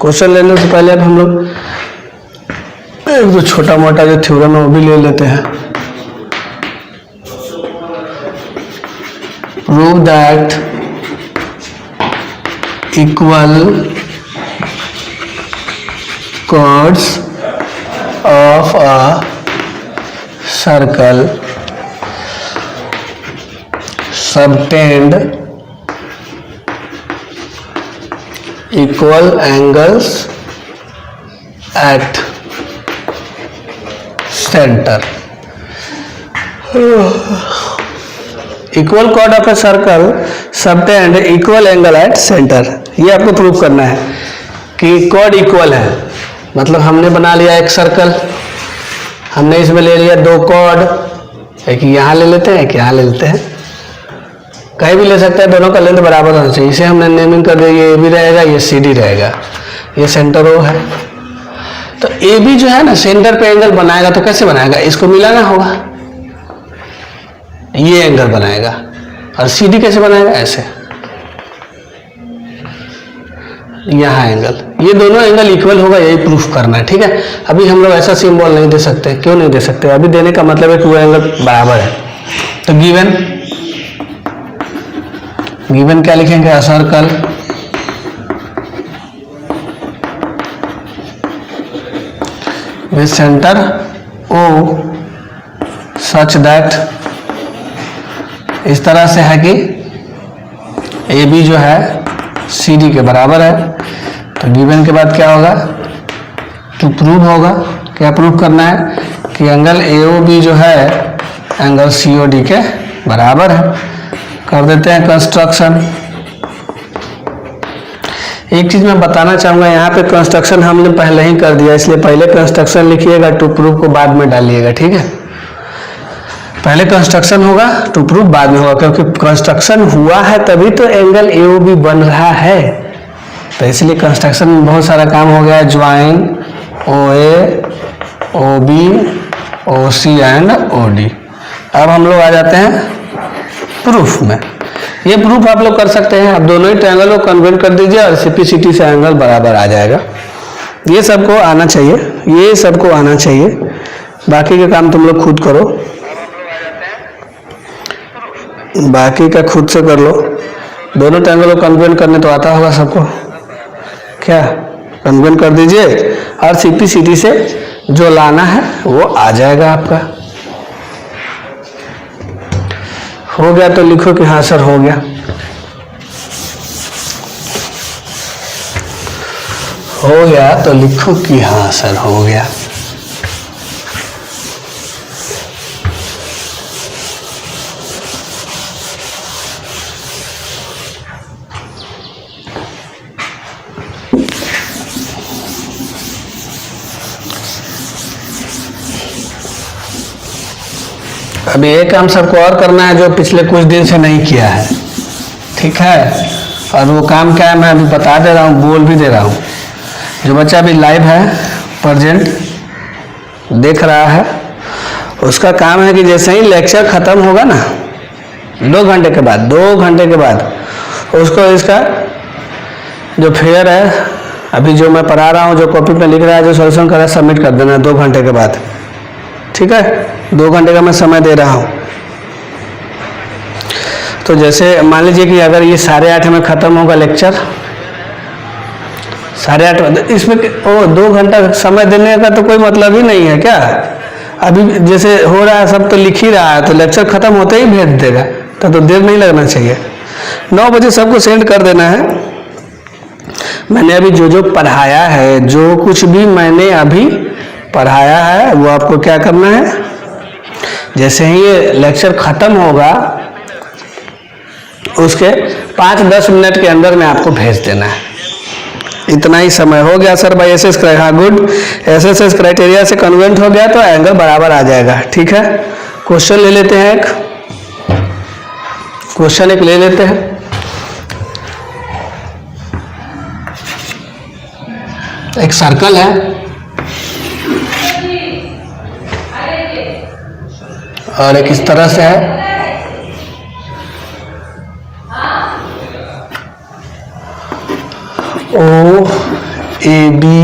क्वेश्चन लेने से पहले अब हम लोग एक दो छोटा मोटा जो थ्योरम है वो भी ले लेते हैं। Prove that equal chords of a circle subtend equal angles at center. Equal cord of a circle subtend equal angle at centre. ये आपको प्रूव करना है कि कॉर्ड इक्वल है। मतलब हमने बना लिया एक सर्कल, हमने इसमें ले लिया दो कॉर्ड, एक यहाँ ले लेते हैं, एक यहाँ ले लेते हैं, कहीं भी ले सकते हैं, दोनों का लेंथ बराबर होना चाहिए। इसे हमने नेमिंग कर दिया, ये ए बी रहेगा, ये सी डी रहेगा, ये सेंटर ओ है। तो ए बी जो है ना सेंटर पे एंगल बनाएगा, तो कैसे बनाएगा, इसको मिलाना होगा, ये एंगल बनाएगा। और सी डी कैसे बनाएगा, ऐसे, यहाँ एंगल, ये दोनों एंगल इक्वल होगा, यही प्रूफ करना है। ठीक है, अभी हम लोग ऐसा सिंबल नहीं दे सकते। क्यों नहीं दे सकते, अभी देने का मतलब है कि वो एंगल बराबर है। तो गिवन क्या लिखेंगे, a circle with centre O such that, इस तरह से है कि ए बी जो है सी डी के बराबर है। तो गिवन के बाद क्या होगा, टू प्रूव होगा। क्या प्रूव करना है कि एंगल ए ओ बी जो है एंगल सी ओ डी के बराबर है। कर देते हैं कंस्ट्रक्शन। एक चीज मैं बताना चाहूंगा, यहाँ पे कंस्ट्रक्शन हमने पहले ही कर दिया, इसलिए पहले कंस्ट्रक्शन लिखिएगा, टू प्रूव को बाद में डालिएगा। ठीक है, पहले कंस्ट्रक्शन होगा, टू प्रूव बाद में होगा, क्योंकि कंस्ट्रक्शन हुआ है तभी तो एंगल ए ओ बी बन रहा है। तो इसलिए कंस्ट्रक्शन में बहुत सारा काम हो गया, join O A O B O C and O D. अब हम लोग आ जाते हैं प्रूफ में। ये प्रूफ आप लोग कर सकते हैं, आप दोनों ही ट्रायंगल को कन्वर्ट कर दीजिए और सीपीसीटी से एंगल बराबर आ जाएगा। ये सबको आना चाहिए, ये सबको आना चाहिए, बाकी का काम तुम लोग खुद करो, बाकी का खुद से कर लो। दोनों ट्रायंगल को कन्वर्ट करने तो आता होगा सबको, क्या कन्वर्ट कर दीजिए और सीपीसीटी से जो लाना है वो आ जाएगा आपका। हो गया तो लिखो कि हाँ सर हो गया। हो गया तो लिखो कि हाँ सर हो गया। अभी एक काम सबको और करना है जो पिछले कुछ दिन से नहीं किया है, ठीक है। और वो काम क्या है मैं अभी बता दे रहा हूँ, बोल भी दे रहा हूँ। जो बच्चा अभी लाइव है, प्रेजेंट देख रहा है, उसका काम है कि जैसे ही लेक्चर खत्म होगा ना 2 घंटे के बाद, 2 घंटे के बाद उसको इसका जो फेयर है, अभी जो मैं पढ़ा रहा हूँ, जो कॉपी पे लिख रहा है, जो सॉल्यूशन कर रहा है, सबमिट कर देना 2 घंटे के बाद। ठीक है, 2 घंटे का मैं समय दे रहा हूँ। तो जैसे मान लीजिए कि अगर ये 8:30 में ख़त्म होगा लेक्चर, 8:30, इसमें 2 घंटा समय देने का तो कोई मतलब ही नहीं है क्या। अभी जैसे हो रहा है सब तो लिख ही रहा है, तो लेक्चर ख़त्म होते ही भेज देगा, तो देर नहीं लगना चाहिए। 9 बजे सबको सेंड कर देना है। मैंने अभी जो पढ़ाया है, जो कुछ भी मैंने अभी पढ़ाया है वो आपको क्या करना है, जैसे ही ये लेक्चर ख़त्म होगा उसके 5-10 मिनट के अंदर में आपको भेज देना है। इतना ही समय हो गया सर भाई। एसएस हाँ गुड, एसएस क्राइटेरिया से कन्वेंट हो गया तो एंगल बराबर आ जाएगा। ठीक है, क्वेश्चन ले लेते हैं, क्वेश्चन एक ले लेते हैं। एक सर्कल है और एक इस तरह से है। ओ ए बी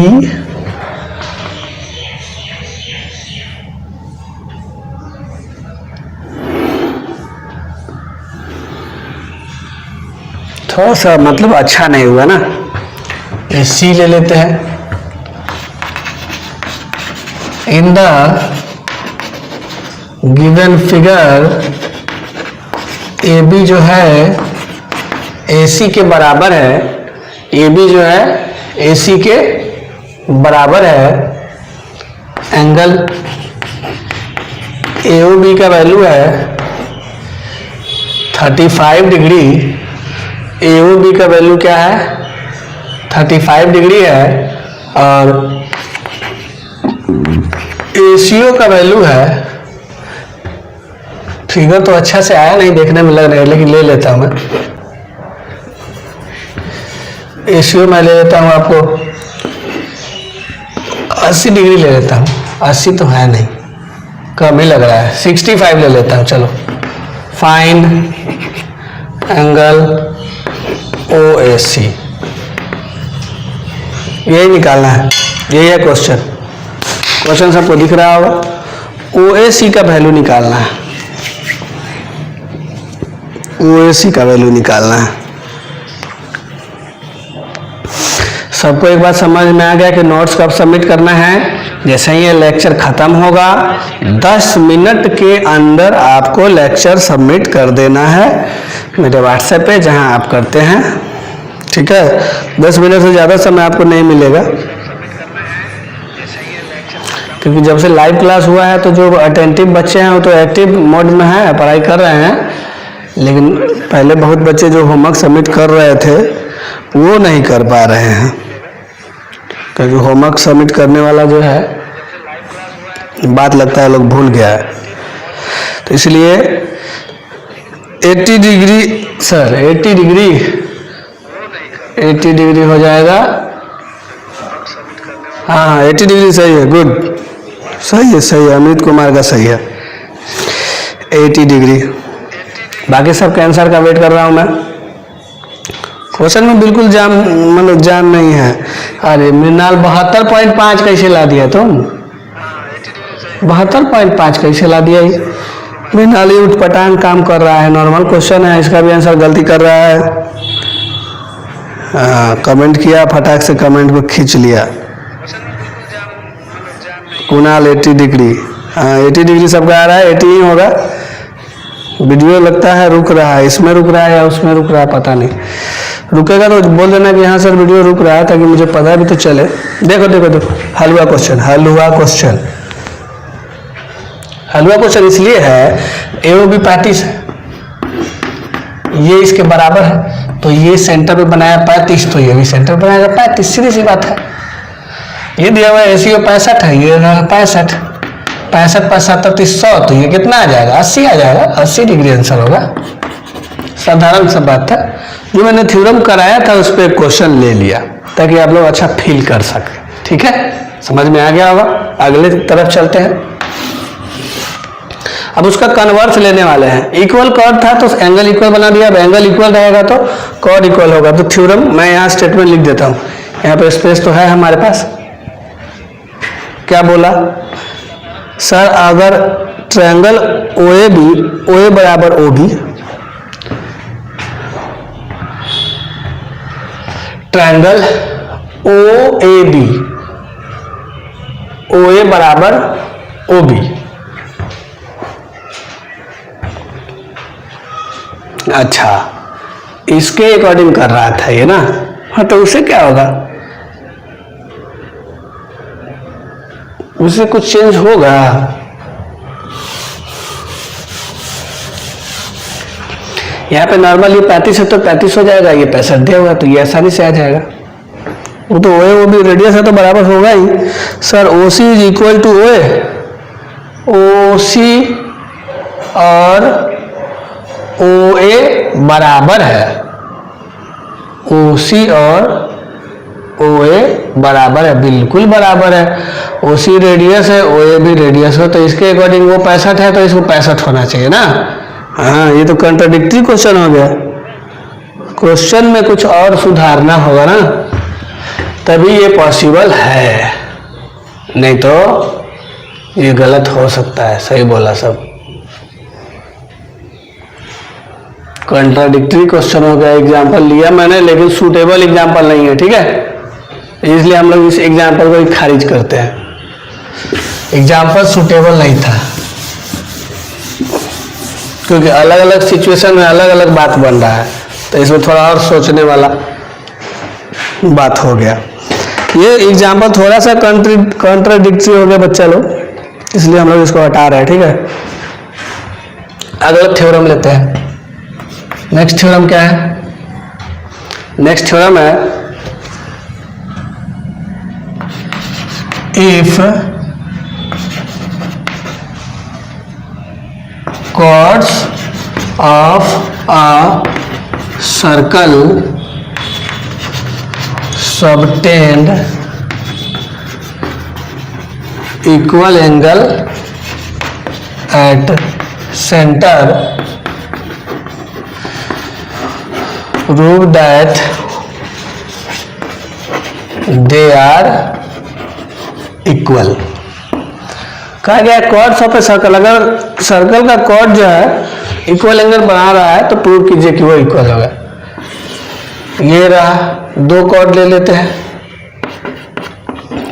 थोड़ा सा मतलब अच्छा नहीं हुआ ना, ए सी ले लेते हैं। In the given figure A B जो है ए सी के बराबर है, ए बी जो है ए सी के बराबर है। एंगल ए ओ बी का वैल्यू है 35 डिग्री, ए ओ बी का वैल्यू क्या है 35 डिग्री है, और ए सी ओ का वैल्यू है, फिगर तो अच्छा से आया नहीं, देखने में लग रहा है लेकिन ले लेता हूं मैं। एशियो मैं ले लेता हूं आपको 80 डिग्री ले लेता हूं, 80 तो है नहीं, कम ही लग रहा है, 65 ले लेता हूं। चलो, फाइंड एंगल ओ ए सी, यही निकालना है, यही है क्वेश्चन। क्वेश्चन सबको दिख रहा होगा, ओ ए सी का वैल्यू निकालना है, ओ ए सी का वैल्यू निकालना है। सबको एक बात समझ में आ गया कि नोट्स कब सबमिट करना है? जैसे ही ये लेक्चर खत्म होगा 10 मिनट के अंदर आपको लेक्चर सबमिट कर देना है मेरे व्हाट्सएप पे, जहां आप करते हैं। ठीक है, 10 मिनट से ज़्यादा समय आपको नहीं मिलेगा, क्योंकि जब से लाइव क्लास हुआ है तो जो अटेंटिव बच्चे हैं वो तो एक्टिव मोड में है, पढ़ाई कर रहे हैं, लेकिन पहले बहुत बच्चे जो होमवर्क सबमिट कर रहे थे वो नहीं कर पा रहे हैं, क्योंकि होमवर्क सबमिट करने वाला जो है बात लगता है लोग भूल गया है। तो इसलिए 80 डिग्री सर 80 डिग्री हो जाएगा। हाँ 80 डिग्री सही है, गुड, सही है, अमित कुमार का सही है 80 डिग्री। बाकी सब कैंसर का वेट कर रहा हूँ मैं। क्वेश्चन में बिल्कुल जान नहीं है। अरे मृणाल 72.5 कैसे ला दिया तुम? 72.5 कैसे ला दिया? मृणाल ये उठपटांग काम कर रहा है, नॉर्मल क्वेश्चन है, इसका भी आंसर गलती कर रहा है। कमेंट किया, फटाक से कमेंट को खींच लिया। कुणाल 80 डिग्री, हाँ 80 डिग्री सबका आ रहा है, 80 ही होगा। वीडियो लगता है रुक रहा है, इसमें रुक रहा है या उसमें रुक रहा है पता नहीं। रुकेगा तो बोल देना कि हाँ सर वीडियो रुक रहा है, ताकि मुझे पता भी तो चले। देखो हलवा क्वेश्चन इसलिए है, AOB 35 है, ये इसके बराबर है, तो ये सेंटर पे बनाया 35, तो ये भी सेंटर पे बनाएगा 35, सीधी सी बात है। ये दिया हुआ है ACO 65 है, ये 65 65 100, तो ये कितना आ जाएगा 80 आ जाएगा, 80 डिग्री आंसर होगा। साधारण सा बात था, जो मैंने थ्योरम कराया था उस पर क्वेश्चन ले लिया ताकि आप लोग अच्छा फील कर सके। ठीक है, समझ में आ गया होगा। अगले तरफ चलते हैं। अब उसका कन्वर्स लेने वाले हैं। इक्वल कॉर्ड था तो एंगल इक्वल बना दिया, अब एंगल इक्वल रहेगा तो कॉर्ड इक्वल होगा। तो थ्योरम मैं यहाँ स्टेटमेंट लिख देता हूँ, यहाँ पे स्पेस तो है हमारे पास। क्या बोला सर? अगर ट्रायंगल OA बराबर OB, ट्रायंगल OA बराबर OB, अच्छा इसके अकॉर्डिंग कर रहा था ये ना। हाँ तो उससे क्या होगा, उससे कुछ चेंज होगा। यहाँ पे नॉर्मल ये 35 है तो 35 हो जाएगा, ये 65 दिया हुआ तो ये आसानी से आ जाएगा। वो तो ओए वो भी रेडियस है तो बराबर होगा ही। Sir O C is equal to OA, O सी और ओ ए बराबर है, ओ सी और ओ ए बराबर है, बिल्कुल बराबर है। ओ सी रेडियस है, ओ ए भी रेडियस है, तो इसके अकॉर्डिंग वो 65 है तो इसको 65 होना चाहिए ना। हाँ, ये तो कंट्राडिक्टरी क्वेश्चन हो गया। क्वेश्चन में कुछ और सुधारना होगा ना, तभी ये पॉसिबल है, नहीं तो ये गलत हो सकता है। सही बोला सब, कंट्राडिक्टरी क्वेश्चन हो गया। एग्जाम्पल लिया मैंने लेकिन सूटेबल एग्जाम्पल नहीं है, ठीक है, इसलिए हम लोग इस एग्जाम्पल को ही खारिज करते हैं। एग्जाम्पल सूटेबल नहीं था, क्योंकि अलग अलग सिचुएशन में अलग अलग बात बन रहा है, तो इसमें थोड़ा और सोचने वाला बात हो गया। ये एग्जाम्पल थोड़ा सा कॉन्ट्राडिक्टरी हो गया बच्चा लोग, इसलिए हम लोग इसको हटा रहे हैं, ठीक है। अगला थ्योरम लेते हैं। नेक्स्ट थ्योरम क्या है? नेक्स्ट थ्योरम है if chords of a circle subtend equal angle at center, prove that they are equal। कहा गया कॉर्ड्स ऑफ ए सर्कल, अगर सर्कल का कॉर्ड जो है इक्वल एंगल बना रहा है तो प्रूव कीजिए कि वो इक्वल होगा। ये रहा, दो कॉर्ड ले लेते हैं,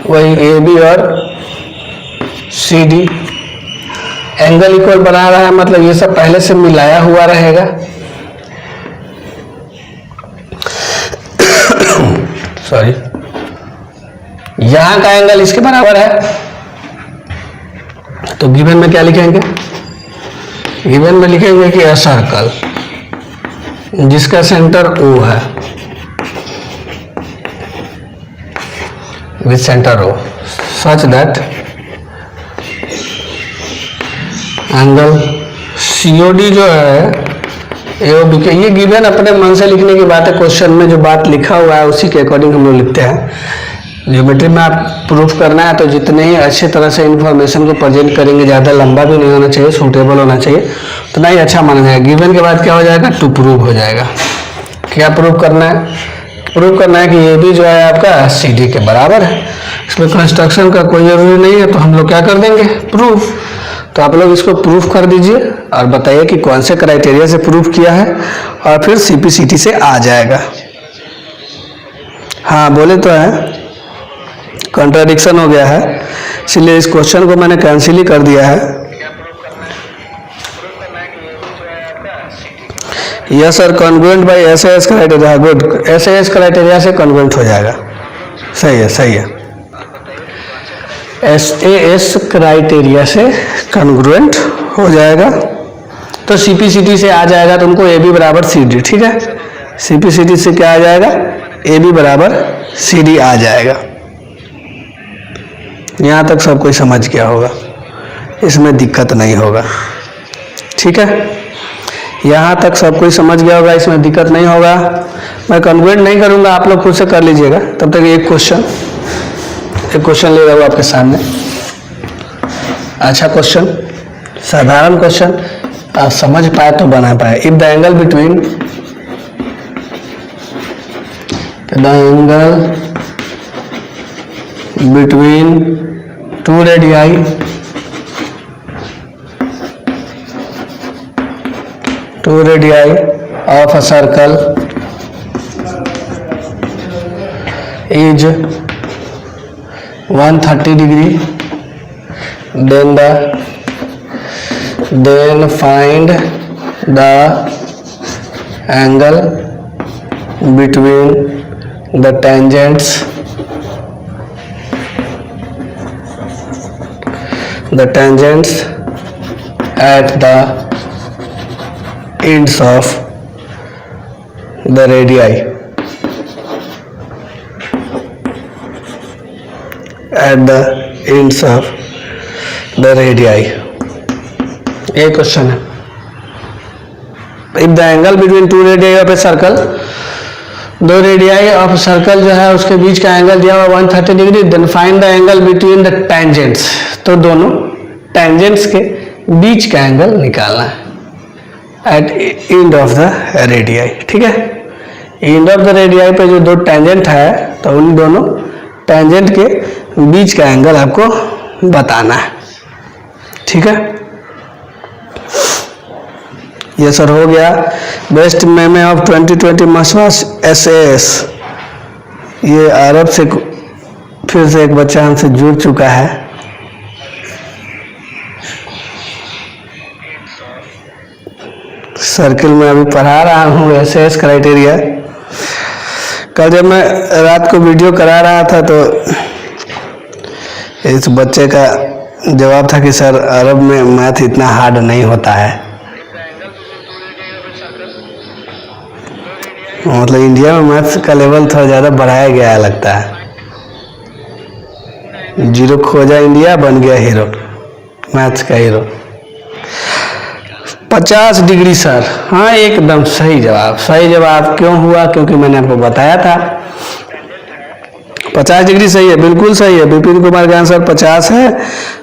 वही ए बी और सी डी, एंगल इक्वल बना रहा है, मतलब ये सब पहले से मिलाया हुआ रहेगा। सॉरी, यहां का एंगल इसके बराबर है, तो गिवन में क्या लिखेंगे? गिवन में लिखेंगे कि अ सर्कल जिसका सेंटर O है with centre O such that angle COD जो है AOB के, ये गिवन अपने मन से लिखने की बात है। क्वेश्चन में जो बात लिखा हुआ है उसी के अकॉर्डिंग हम लोग लिखते हैं। ज्योमेट्री में आप प्रूफ करना है तो जितने ही अच्छे तरह से इन्फॉर्मेशन को प्रेजेंट करेंगे, ज़्यादा लंबा भी नहीं होना चाहिए, सूटेबल होना चाहिए, उतना ही अच्छा माना जाएगा। गिवन के बाद क्या हो जाएगा? टू प्रूव हो जाएगा। क्या प्रूव करना है? प्रूव करना है कि ये भी जो है आपका CD के बराबर है। इसमें कंस्ट्रक्शन का कोई जरूरी नहीं है, तो हम लोग क्या कर देंगे? प्रूफ। तो आप लोग इसको प्रूफ कर दीजिए और बताइए कि कौन से क्राइटेरिया से प्रूफ किया है, और फिर CPCT से आ जाएगा। हाँ बोले तो है, कॉन्ट्राडिक्शन हो गया है, इसलिए इस क्वेश्चन को मैंने कैंसिल ही कर दिया है। Yes sir, congruent by SAS criteria. Good, SAS criteria से कॉन्ग्रुएंट हो जाएगा। सही है, सही है, SAS क्राइटेरिया से कॉन्ग्रुएंट हो जाएगा, तो CPCT से आ जाएगा तुमको AB बराबर CD, ठीक है। CPCT से क्या आ जाएगा? AB बराबर CD आ जाएगा। यहाँ तक सब कोई समझ गया होगा, इसमें दिक्कत नहीं होगा, ठीक है। यहाँ तक सब कोई समझ गया होगा, इसमें दिक्कत नहीं होगा। मैं कॉन्ग्रुएंट नहीं करूँगा, आप लोग खुद से कर लीजिएगा। तब तक एक क्वेश्चन ले रहा हूँ आपके सामने। अच्छा क्वेश्चन, साधारण क्वेश्चन, आप समझ पाए तो बना पाए। If the angle between two radii of a circle is 130 degree, then find the angle between the tangents at the ends of the radii at the ends of the radii. ये क्वेश्चन है। If the angle between two radii of a circle, दो रेडियाई ऑफ सर्कल जो है उसके बीच का एंगल दिया हुआ 130 degree, then find the angle between the tangents. तो दोनों टेंजेंट्स के बीच का एंगल निकालना है at end of the radii. ठीक है, एंड ऑफ द रेडियाई पे जो दो टेंजेंट है तो उन दोनों टेंजेंट के बीच का एंगल आपको बताना है। ठीक है, ये सर हो गया। Best meme of 2020 मसवास SAS। ये अरब से फिर से एक बच्चा हमसे जुड़ चुका है। सर्किल में अभी पढ़ा रहा हूँ SAS क्राइटेरिया। कल जब मैं रात को वीडियो करा रहा था तो इस बच्चे का जवाब था कि सर अरब में मैथ इतना हार्ड नहीं होता है। मतलब इंडिया में मैथ्स का लेवल थोड़ा ज़्यादा बढ़ाया गया है लगता है। जीरो खोजा इंडिया, बन गया हीरो, मैथ्स का हीरो। 50 डिग्री सर, हाँ एकदम सही जवाब। सही जवाब क्यों हुआ? क्योंकि मैंने आपको बताया था 50 डिग्री सही है, बिल्कुल सही है। विपिन कुमार का आंसर 50 है,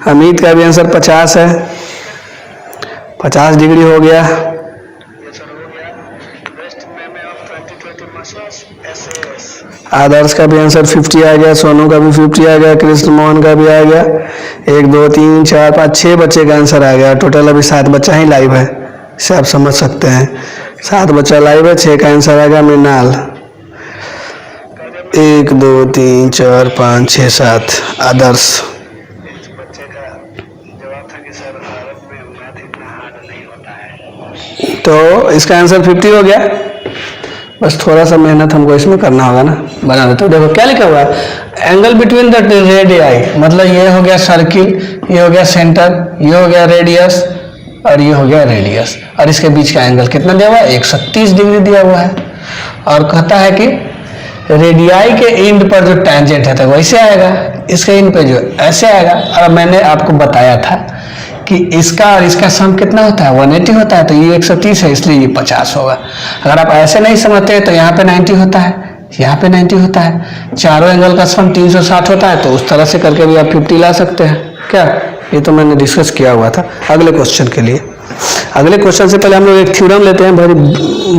अमित का भी आंसर 50 है। 50 डिग्री हो गया। आदर्श का भी आंसर 50 आ गया, सोनू का भी 50 आ गया, कृष्ण मोहन का भी आ गया। 1 2 3 4 5 6 बच्चे का आंसर आ गया। टोटल अभी 7 बच्चा ही लाइव है, इसे आप समझ सकते हैं। 7 बच्चा लाइव है, 6 का आंसर आ गया मृणाल। 1 2 3 4 5 6 7 आदर्श। तो इसका आंसर 50 हो गया। बस थोड़ा सा मेहनत हमको इसमें करना होगा ना, बना देते। तो देखो क्या लिखा हुआ है, एंगल बिटवीन द रेडियाई, मतलब ये हो गया सर्किल, ये हो गया सेंटर, ये हो गया रेडियस और ये हो गया रेडियस, और इसके बीच का एंगल कितना दिया हुआ है? 130 डिग्री दिया हुआ है। और कहता है कि रेडियाई के एंड पर जो टेंजेंट है तो वैसे आएगा, इसके एंड पे जो ऐसे आएगा। और मैंने आपको बताया था कि इसका और इसका सम कितना होता है? 180 होता है। तो ये 130 है, इसलिए ये 50 होगा। अगर आप ऐसे नहीं समझते हैं तो यहाँ पे 90 होता है, यहाँ पे 90 होता है। चारों एंगल का सम 360 होता है, तो उस तरह से करके भी आप 50 ला सकते हैं। क्या ये तो मैंने डिस्कस किया हुआ था अगले क्वेश्चन के लिए। अगले क्वेश्चन से पहले हम लोग एक थ्योरम लेते हैं,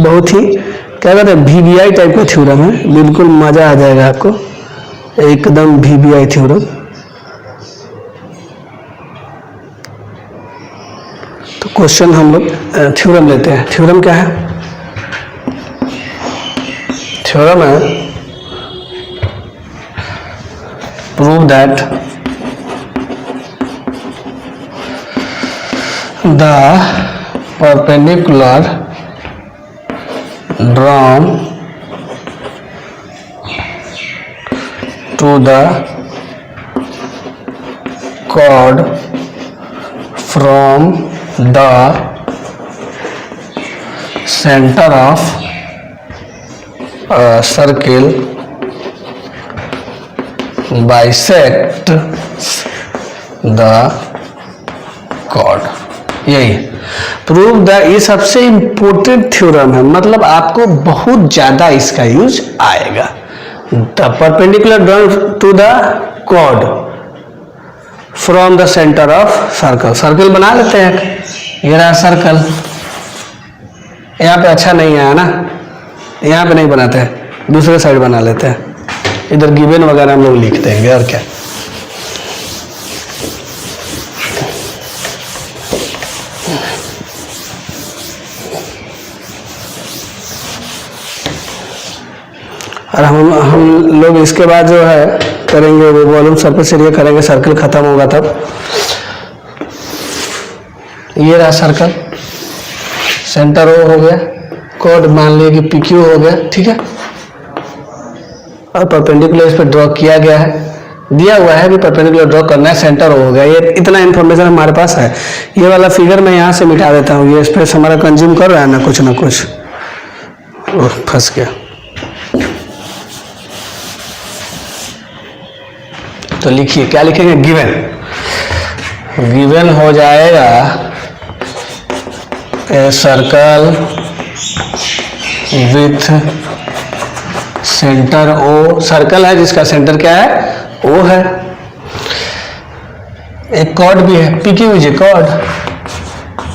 बहुत ही क्या कहते हैं, VBI टाइप का थ्योरम है। बिल्कुल मजा आ जाएगा आपको, एकदम VBI थ्योरम। तो क्वेश्चन हम लोग थ्योरम लेते हैं। थ्योरम क्या है? थ्योरम है prove that the perpendicular drawn to the chord from the center of a circle bisect the chord। यही प्रूव द, ये सबसे इंपॉर्टेंट थ्योरम है, मतलब आपको बहुत ज्यादा इसका यूज आएगा। The perpendicular drawn to the chord from the centre of circle. Circle बना लेते हैं, ये रहा सर्कल। यहाँ पे अच्छा नहीं आया ना, यहाँ पे नहीं बनाते हैं, दूसरे साइड बना लेते हैं। इधर गिवन वगैरह हम लोग लिख देंगे और क्या। और हम लोग इसके बाद जो है करेंगे वो वॉल्यूम सरफेस एरिया करेंगे, सर्कल खत्म होगा तब। ये रहा सर्कल, सेंटर O हो गया, कोड मान लिया कि PQ हो गया, ठीक है। और परपेंडिकुलर इस पर ड्रॉ किया गया है, दिया हुआ है कि परपेंडिकुलर ड्रॉ करना है, सेंटर O हो गया। ये इतना इन्फॉर्मेशन हमारे पास है। ये वाला फिगर मैं यहाँ से मिटा देता हूँ, ये स्पेस हमारा कंज्यूम कर रहा है ना कुछ, फंस गया। तो लिखिए, क्या लिखेंगे? गिवन। गिवन हो जाएगा a circle with centre O. Circle है जिसका सेंटर क्या है? ओ है। एक कॉर्ड भी है, P Q is a chord,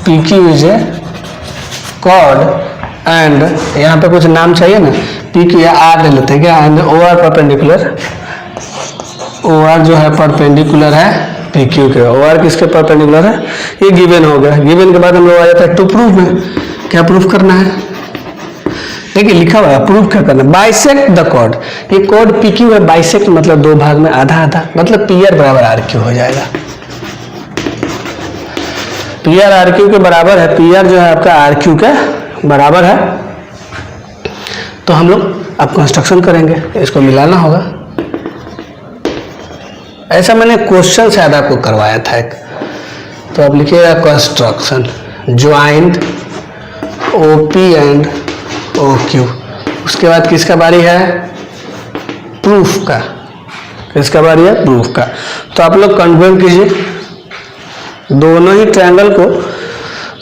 P Q is a chord and यहाँ पे कुछ नाम चाहिए ना, पी क्यू या आर ले लेते हैं क्या? And O R perpendicular, O R जो है परपेंडिकुलर है पी क्यू के। ओ आर किसके परपेंडिकुलर है? ये गिवन हो गया। गिवन के बाद हम लोग आ जाता है टू प्रूव में। क्या प्रूफ करना है? देखिए लिखा हुआ है, प्रूफ क्या करना है? Bisect the chord. ये कॉर्ड पी क्यू है, बाइसेक्ट मतलब दो भाग में आधा आधा, मतलब पी आर बराबर आर क्यू हो जाएगा। पी आर आर क्यू के बराबर है, पी आर जो है आपका आर क्यू के बराबर है। तो हम लोग अब कंस्ट्रक्शन करेंगे, इसको मिलाना होगा। ऐसा मैंने क्वेश्चन शायद आपको करवाया था एक। तो अब लिखिएगा construction joint O P and O Q. उसके बाद किसका बारी है? प्रूफ का। किसका बारी है? प्रूफ का। तो आप लोग कन्वर्ट कीजिए, दोनों ही ट्रायंगल को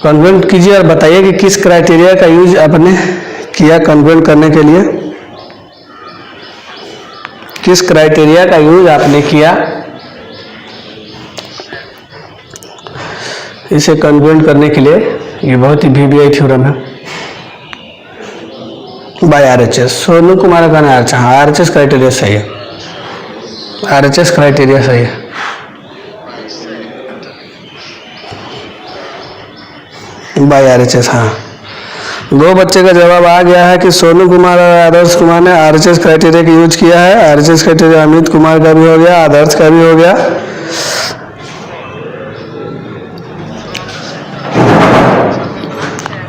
कन्वर्ट कीजिए और बताइए कि किस क्राइटेरिया का यूज आपने किया कन्वर्ट करने के लिए। किस क्राइटेरिया का यूज आपने किया इसे कन्वर्ट करने के लिए? ये बहुत ही वीवीआई थ्योरम है बाय आरएचएस। सोनू कुमार का ना आरएचएस क्राइटेरिया सही है, आरएचएस क्राइटेरिया सही है। बाय आरएचएस, हाँ। दो बच्चे का जवाब आ गया है कि सोनू कुमार और आदर्श कुमार ने आरएचएस क्राइटेरिया का यूज किया है। आरएचएस क्राइटेरिया अमित कुमार का भी हो गया, आदर्श का भी हो गया।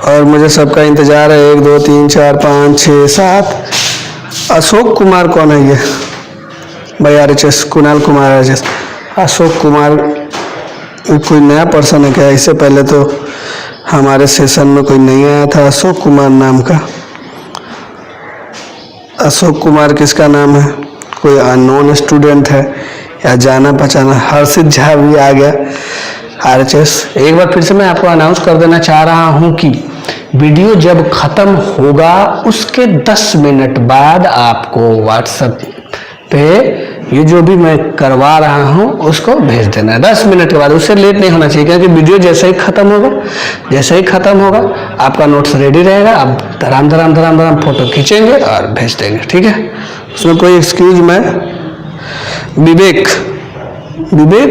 और मुझे सबका इंतजार है। 1 2 3 4 5 6 7। अशोक कुमार कौन है ये? भाई आरएचएस, कुणाल कुमार आरएचएस। अशोक कुमार कोई नया पर्सन है क्या? इससे पहले तो हमारे सेशन में कोई नहीं आया था अशोक कुमार नाम का। अशोक कुमार किसका नाम है? कोई अननोन स्टूडेंट है या जाना पहचाना? हर्षित झा भी आ गया आरएचएस। एक बार फिर से मैं आपको अनाउंस कर देना चाह रहा हूं कि वीडियो जब खत्म होगा उसके 10 मिनट बाद आपको व्हाट्सएप पे ये जो भी मैं करवा रहा हूं उसको भेज देना है 10 मिनट के बाद। उससे लेट नहीं होना चाहिए, क्योंकि वीडियो जैसे ही खत्म होगा आपका नोट्स रेडी रहेगा। आप धराम धराम धराम धराम फोटो खींचेंगे और भेज देंगे, ठीक है? उसमें कोई एक्सक्यूज मैं। विवेक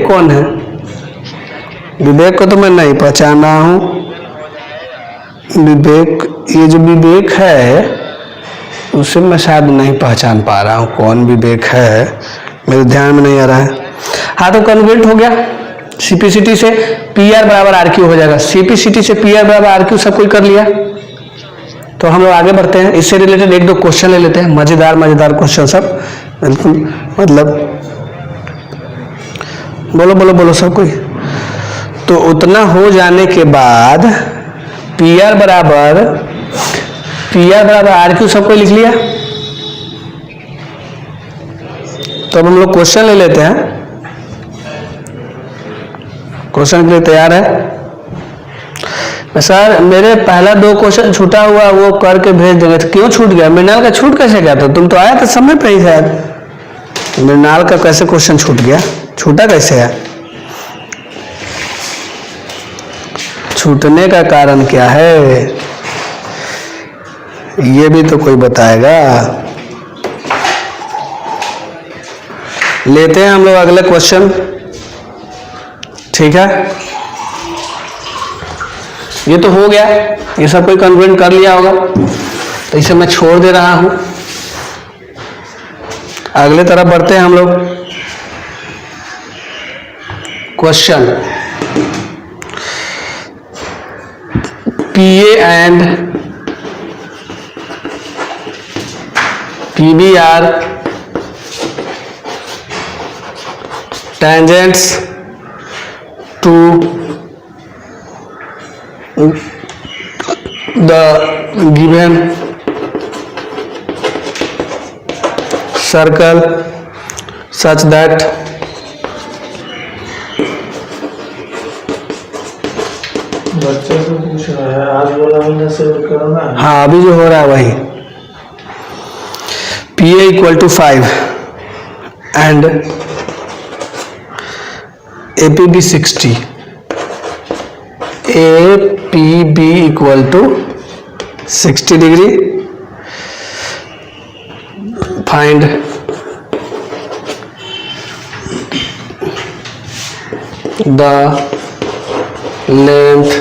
कौन है? विवेक को तो मैं नहीं पहचान रहा हूं। विवेक, ये जो विवेक है उसे मैं शायद नहीं पहचान पा रहा हूँ। कौन विवेक है मेरे ध्यान में नहीं आ रहा है। हाँ, तो कन्वर्ट हो गया सीपीसीटी से पी आर बराबर आर क्यू हो जाएगा। सीपीसीटी से पी आर बराबर आर क्यू सब कोई कर लिया। तो हम लोग आगे बढ़ते हैं। इससे रिलेटेड 1 2 क्वेश्चन ले लेते हैं, मजेदार क्वेश्चन सब, बिल्कुल मतलब बोलो सब कोई। तो उतना हो जाने के बाद पी आर बराबर आर क्यू सबको लिख लिया। तो अब हम लोग क्वेश्चन ले लेते हैं। क्वेश्चन के लिए तैयार है? सर मेरे पहला 2 क्वेश्चन छूटा हुआ वो करके भेज देंगे। तो क्यों छूट गया? मृणाल का छूट कैसे गया था? तुम तो आया था समय पे ही शायद। मृणाल का कैसे क्वेश्चन छूट गया? छूटा कैसे है? छूटने का कारण क्या है ये भी तो कोई बताएगा। लेते हैं हम लोग अगले क्वेश्चन, ठीक है? ये तो हो गया, ये सब कोई कन्वर्ट कर लिया होगा, तो इसे मैं छोड़ दे रहा हूं। अगले तरफ बढ़ते हैं हम लोग। Question PA and PBR tangents to the given circle such that बच्चे को पूछ रहा है आज वाला महीना से करना है। हाँ अभी जो हो रहा है वही PA equal to 5 and APB 60 APB equal to 60 degree find the length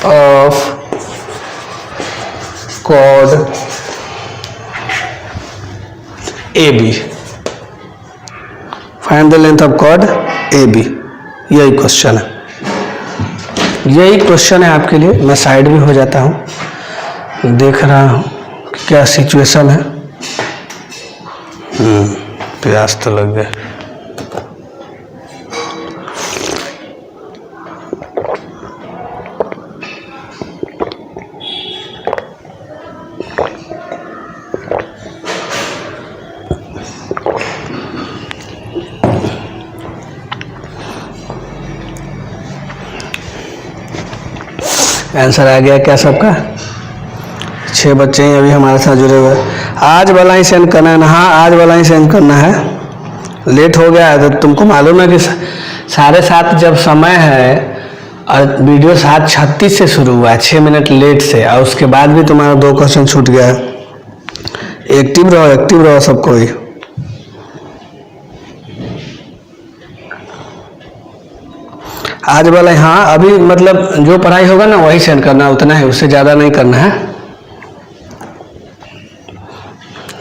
of chord AB find the length of chord AB यही क्वेश्चन है, यही क्वेश्चन है आपके लिए। मैं साइड भी हो जाता हूँ, देख रहा हूँ कि क्या सिचुएशन है। प्यास तो लग गया। आंसर आ गया क्या सबका? 6 बच्चे हैं अभी हमारे साथ जुड़े हुए। आज वाला ही सेंड करना है ना? हाँ आज वाला ही सेंड करना है। लेट हो गया है तो तुमको मालूम है कि 7:30 जब समय है और वीडियो 7:36 से शुरू हुआ है, 6 मिनट लेट से, और उसके बाद भी तुम्हारा 2 क्वेश्चन छूट गया है। एक्टिव रहो सबको ही। आज वाला हाँ अभी मतलब जो पढ़ाई होगा ना वही सेंड करना, उतना है, उससे ज़्यादा नहीं करना है।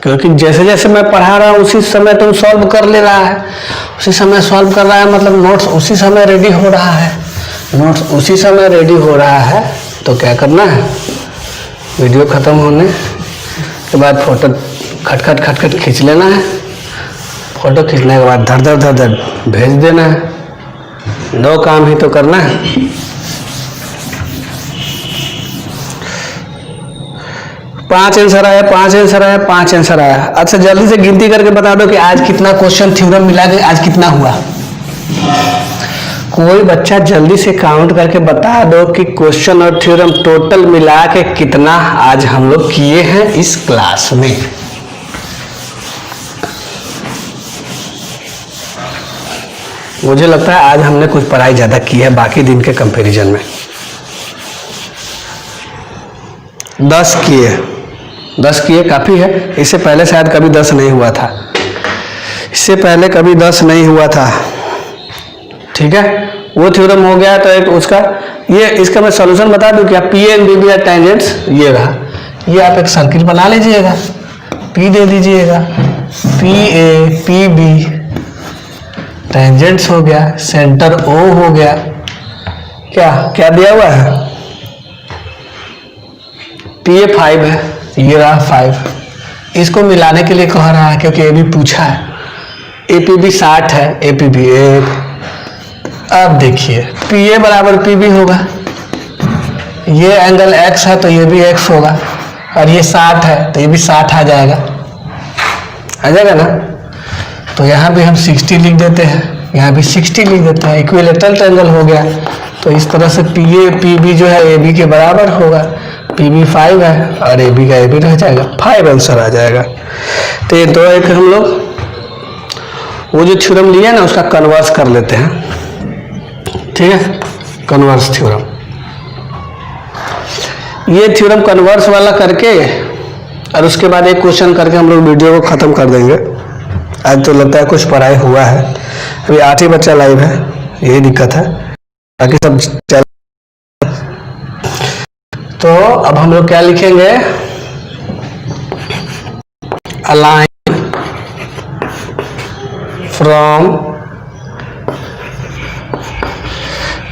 क्योंकि जैसे जैसे मैं पढ़ा रहा हूँ उसी समय तुम सॉल्व कर ले रहा है, उसी समय सॉल्व कर रहा है, मतलब नोट्स उसी समय रेडी हो रहा है, नोट्स उसी समय रेडी हो रहा है। तो क्या करना है, वीडियो ख़त्म होने के बाद फ़ोटो खटखट खींच लेना है। फ़ोटो खींचने के बाद धड़ धड़ भेज देना है। 2 काम ही तो करना है। पांच आंसर आया। अच्छा जल्दी से गिनती करके बता दो कि आज कितना क्वेश्चन थ्योरम मिला के आज कितना हुआ। कोई बच्चा जल्दी से काउंट करके बता दो कि क्वेश्चन और थ्योरम टोटल मिला के कितना आज हम लोग किए हैं इस क्लास में। मुझे लगता है आज हमने कुछ पढ़ाई ज़्यादा की है बाकी दिन के कंपैरिजन में। 10 किए काफ़ी है। इससे पहले शायद कभी 10 नहीं हुआ था, ठीक है। वो थ्योरम हो गया। तो एक उसका इसका मैं सॉल्यूशन बता दूं क्या? P and B are tangents, ये रहा। ये आप एक सर्किल बना लीजिएगा, P दे दीजिएगा, PA PB टेंजेंट्स हो गया, सेंटर O हो गया। क्या दिया हुआ है? PA 5 है, ये रहा 5। इसको मिलाने के लिए कह रहा है क्योंकि ये भी पूछा है। APB 60 है, APB 1। अब देखिए PA बराबर PB होगा, ये एंगल X है तो ये भी X होगा, और ये 60 है तो ये भी 60 आ जाएगा ना। तो यहाँ भी हम 60 लिख देते हैं, यहाँ भी 60 लिख देते हैं। इक्विलेटरल ट्रायंगल हो गया। तो इस तरह से PA PB जो है AB के बराबर होगा। PB 5 है और AB का AB रह जाएगा, 5 आंसर आ जाएगा। तो ये 2 एक हम लोग वो जो थ्योरम लिया ना उसका कन्वर्स कर लेते हैं, ठीक है। कन्वर्स थ्योरम, ये थ्योरम कन्वर्स वाला करके और उसके बाद एक क्वेश्चन करके हम लोग वीडियो को ख़त्म कर देंगे। आज तो लगता है कुछ पढ़ाई हुआ है। अभी 8 ही बच्चा लाइव है, यही दिक्कत है, बाकी सब चल। तो अब हम लोग क्या लिखेंगे?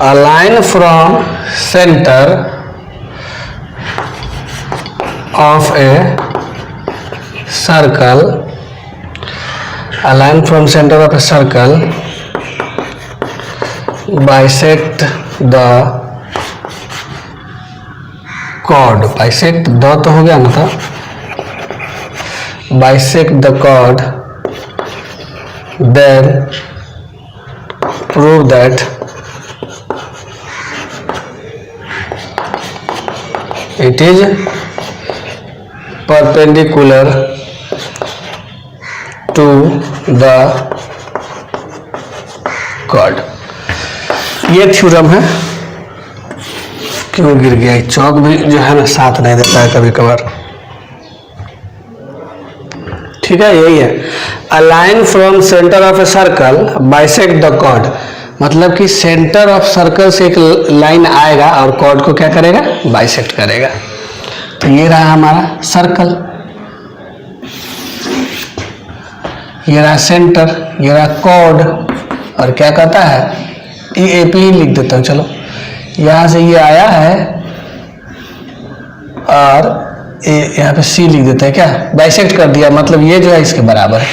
Align from centre of a circle, align from center of a circle, bisect the chord, bisect the तो हो गया ना था, bisect the chord, then prove that it is perpendicular to the chord। ये थ्योरम है। क्यों गिर गया? चौक भी जो है ना साथ नहीं देता है कभी कभार। ठीक है, यही है। A line from centre of a circle bisect the chord, मतलब कि सेंटर ऑफ सर्कल से एक लाइन आएगा और कॉर्ड को क्या करेगा? बाइसेक्ट करेगा। तो ये रहा हमारा सर्कल, ये रहा सेंटर, ये रहा कॉर्ड, और क्या कहता है? ए पी लिख देता हूँ। चलो, यहां से ये आया है और यहाँ पे सी लिख देता है। क्या? बाइसेक्ट कर दिया, मतलब ये जो है इसके बराबर है,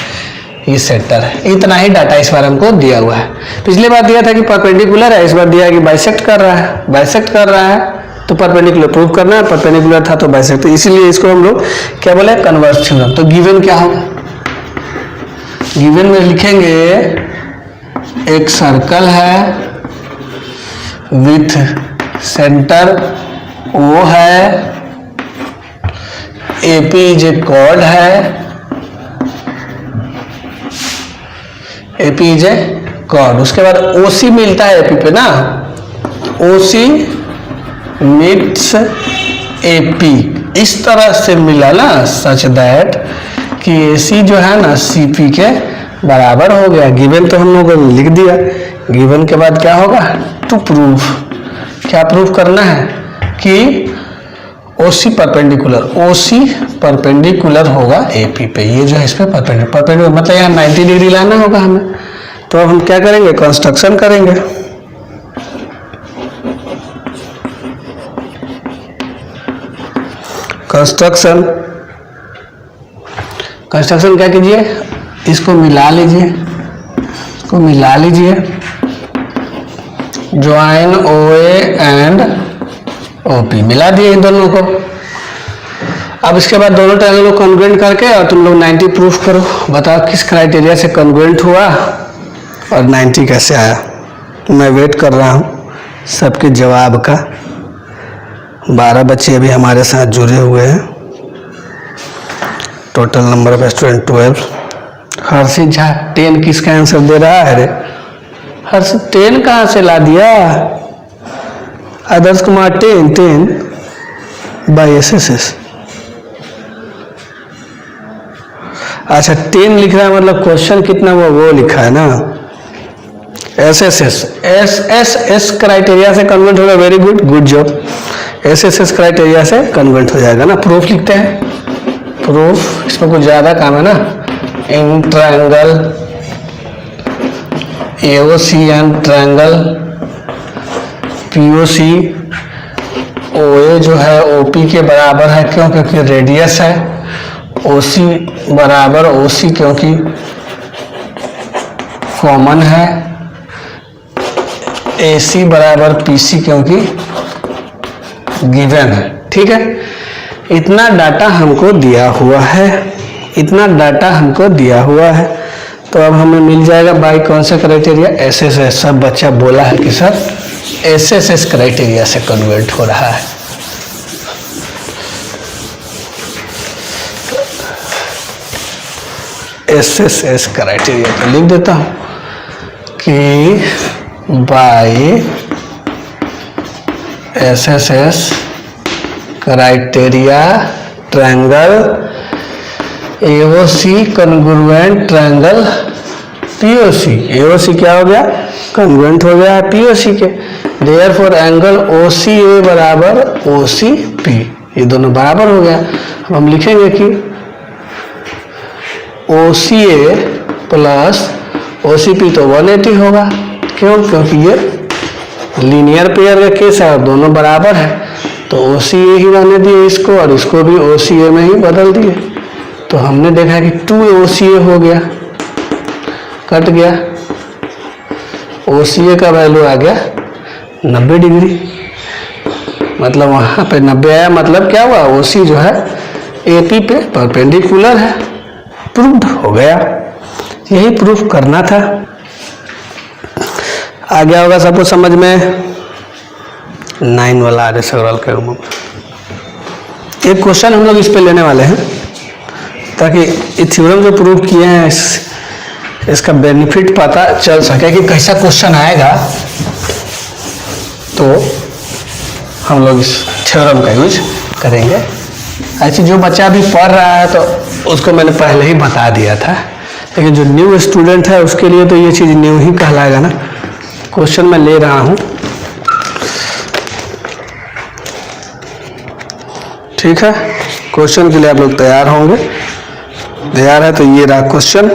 ये सेंटर है। इतना ही डाटा इस बार हमको दिया हुआ है। पिछली बार दिया था कि परपेंडिकुलर है, इस बार दिया है कि बाइसेक्ट कर रहा है। बाइसेक्ट कर रहा है तो परपेंडिकुलर प्रूव करना है, परपेंडिकुलर था तो बाइसेक्ट, तो इसीलिए इसको हम लोग क्या बोले? Converse theorem. तो गिवन क्या होगा? गिवन में लिखेंगे एक सर्कल है विथ सेंटर ओ है, एपी इज ए कॉर्ड है, एपी इज ए कॉर्ड। उसके बाद ओसी मिलता है एपी पे ना, ओसी मीट्स एपी, इस तरह से मिला ना, सच दैट कि एसी जो है ना सीपी के बराबर हो गया। गिवन तो हम लोगों ने लिख दिया। गिवन के बाद क्या होगा? टू प्रूव, क्या प्रूव करना है? कि ओसी परपेंडिकुलर होगा एपी पे। ये जो है इस पे परपेंडिकुलर मतलब यहाँ 90 डिग्री लाना होगा हमें। तो अब हम क्या करेंगे? कंस्ट्रक्शन करेंगे। कंस्ट्रक्शन क्या कीजिए? इसको मिला लीजिए, इसको मिला लीजिए, ज्वाइन OA एंड OP मिला दिए इन दोनों को। अब इसके बाद दोनों ट्रायंगल को कॉन्ग्रुएंट करके और तुम लोग 90 प्रूफ करो। बताओ किस क्राइटेरिया से कॉन्ग्रुएंट हुआ और 90 कैसे आया। मैं वेट कर रहा हूँ सबके जवाब का। 12 बच्चे अभी हमारे साथ जुड़े हुए हैं। Total number of student 12। हर्षित झा 10 किसका आंसर दे रहा है रे? हर्षित 10 कहाँ से ला दिया? Adarsh Kumar 10 by SSS। अच्छा 10 लिख रहा है, मतलब क्वेश्चन कितना वो लिखा है ना। SSS क्राइटेरिया से कन्वर्ट होगा। Very good, good job. SSS criteria से कन्वर्ट हो जाएगा ना। प्रूफ लिखते हैं, प्रूफ इसमें कुछ ज्यादा काम है ना। In triangle AOC and triangle POC OA जो है OP के बराबर है। क्यों? क्योंकि रेडियस है। OC बराबर OC क्योंकि कॉमन है। AC बराबर PC क्योंकि गिवन है। ठीक है, इतना डाटा हमको दिया हुआ है, इतना डाटा हमको दिया हुआ है। तो अब हमें मिल जाएगा बाई कौन सा क्राइटेरिया? SSS। सब बच्चा बोला है कि सर SSS क्राइटेरिया से कन्वर्ट हो रहा है। SSS क्राइटेरिया तो लिख देता हूं कि by SSS criteria triangle AOC congruent triangle POC। AOC क्या हो गया? कॉन्ग्रुएंट हो गया है POC के। देयरफॉर एंगल OCA बराबर OCP, ये दोनों बराबर हो गया। अब हम लिखेंगे कि OCA प्लस OCP तो 180 होगा। क्यों? क्योंकि ये लीनियर पेयर का केस है और दोनों बराबर है। तो OCA ही रहने दिए इसको और इसको भी OCA में ही बदल दिए। तो हमने देखा कि 2 OCA हो गया, कट गया। OCA का वैल्यू आ गया 90 डिग्री, मतलब वहाँ पे 90 आया। मतलब क्या हुआ? OC जो है AP पे परपेंडिकुलर है। प्रूव्ड हो गया। यही प्रूफ करना था। आ गया होगा सबको समझ में। 9 वाला आर्य सगरवाल के रूप में एक क्वेश्चन हम लोग इस पे लेने वाले हैं, ताकि ये थ्योरम जो प्रूव किए हैं इसका बेनिफिट पता चल सके कि कैसा क्वेश्चन आएगा, तो हम लोग इस थ्योरम का यूज करेंगे। ऐसे जो बच्चा अभी पढ़ रहा है तो उसको मैंने पहले ही बता दिया था, लेकिन जो न्यू स्टूडेंट है उसके लिए तो ये चीज़ न्यू ही कहलाएगा ना। क्वेश्चन मैं ले रहा हूँ, ठीक है। क्वेश्चन के लिए आप लोग तैयार होंगे। तैयार है तो ये रहा क्वेश्चन।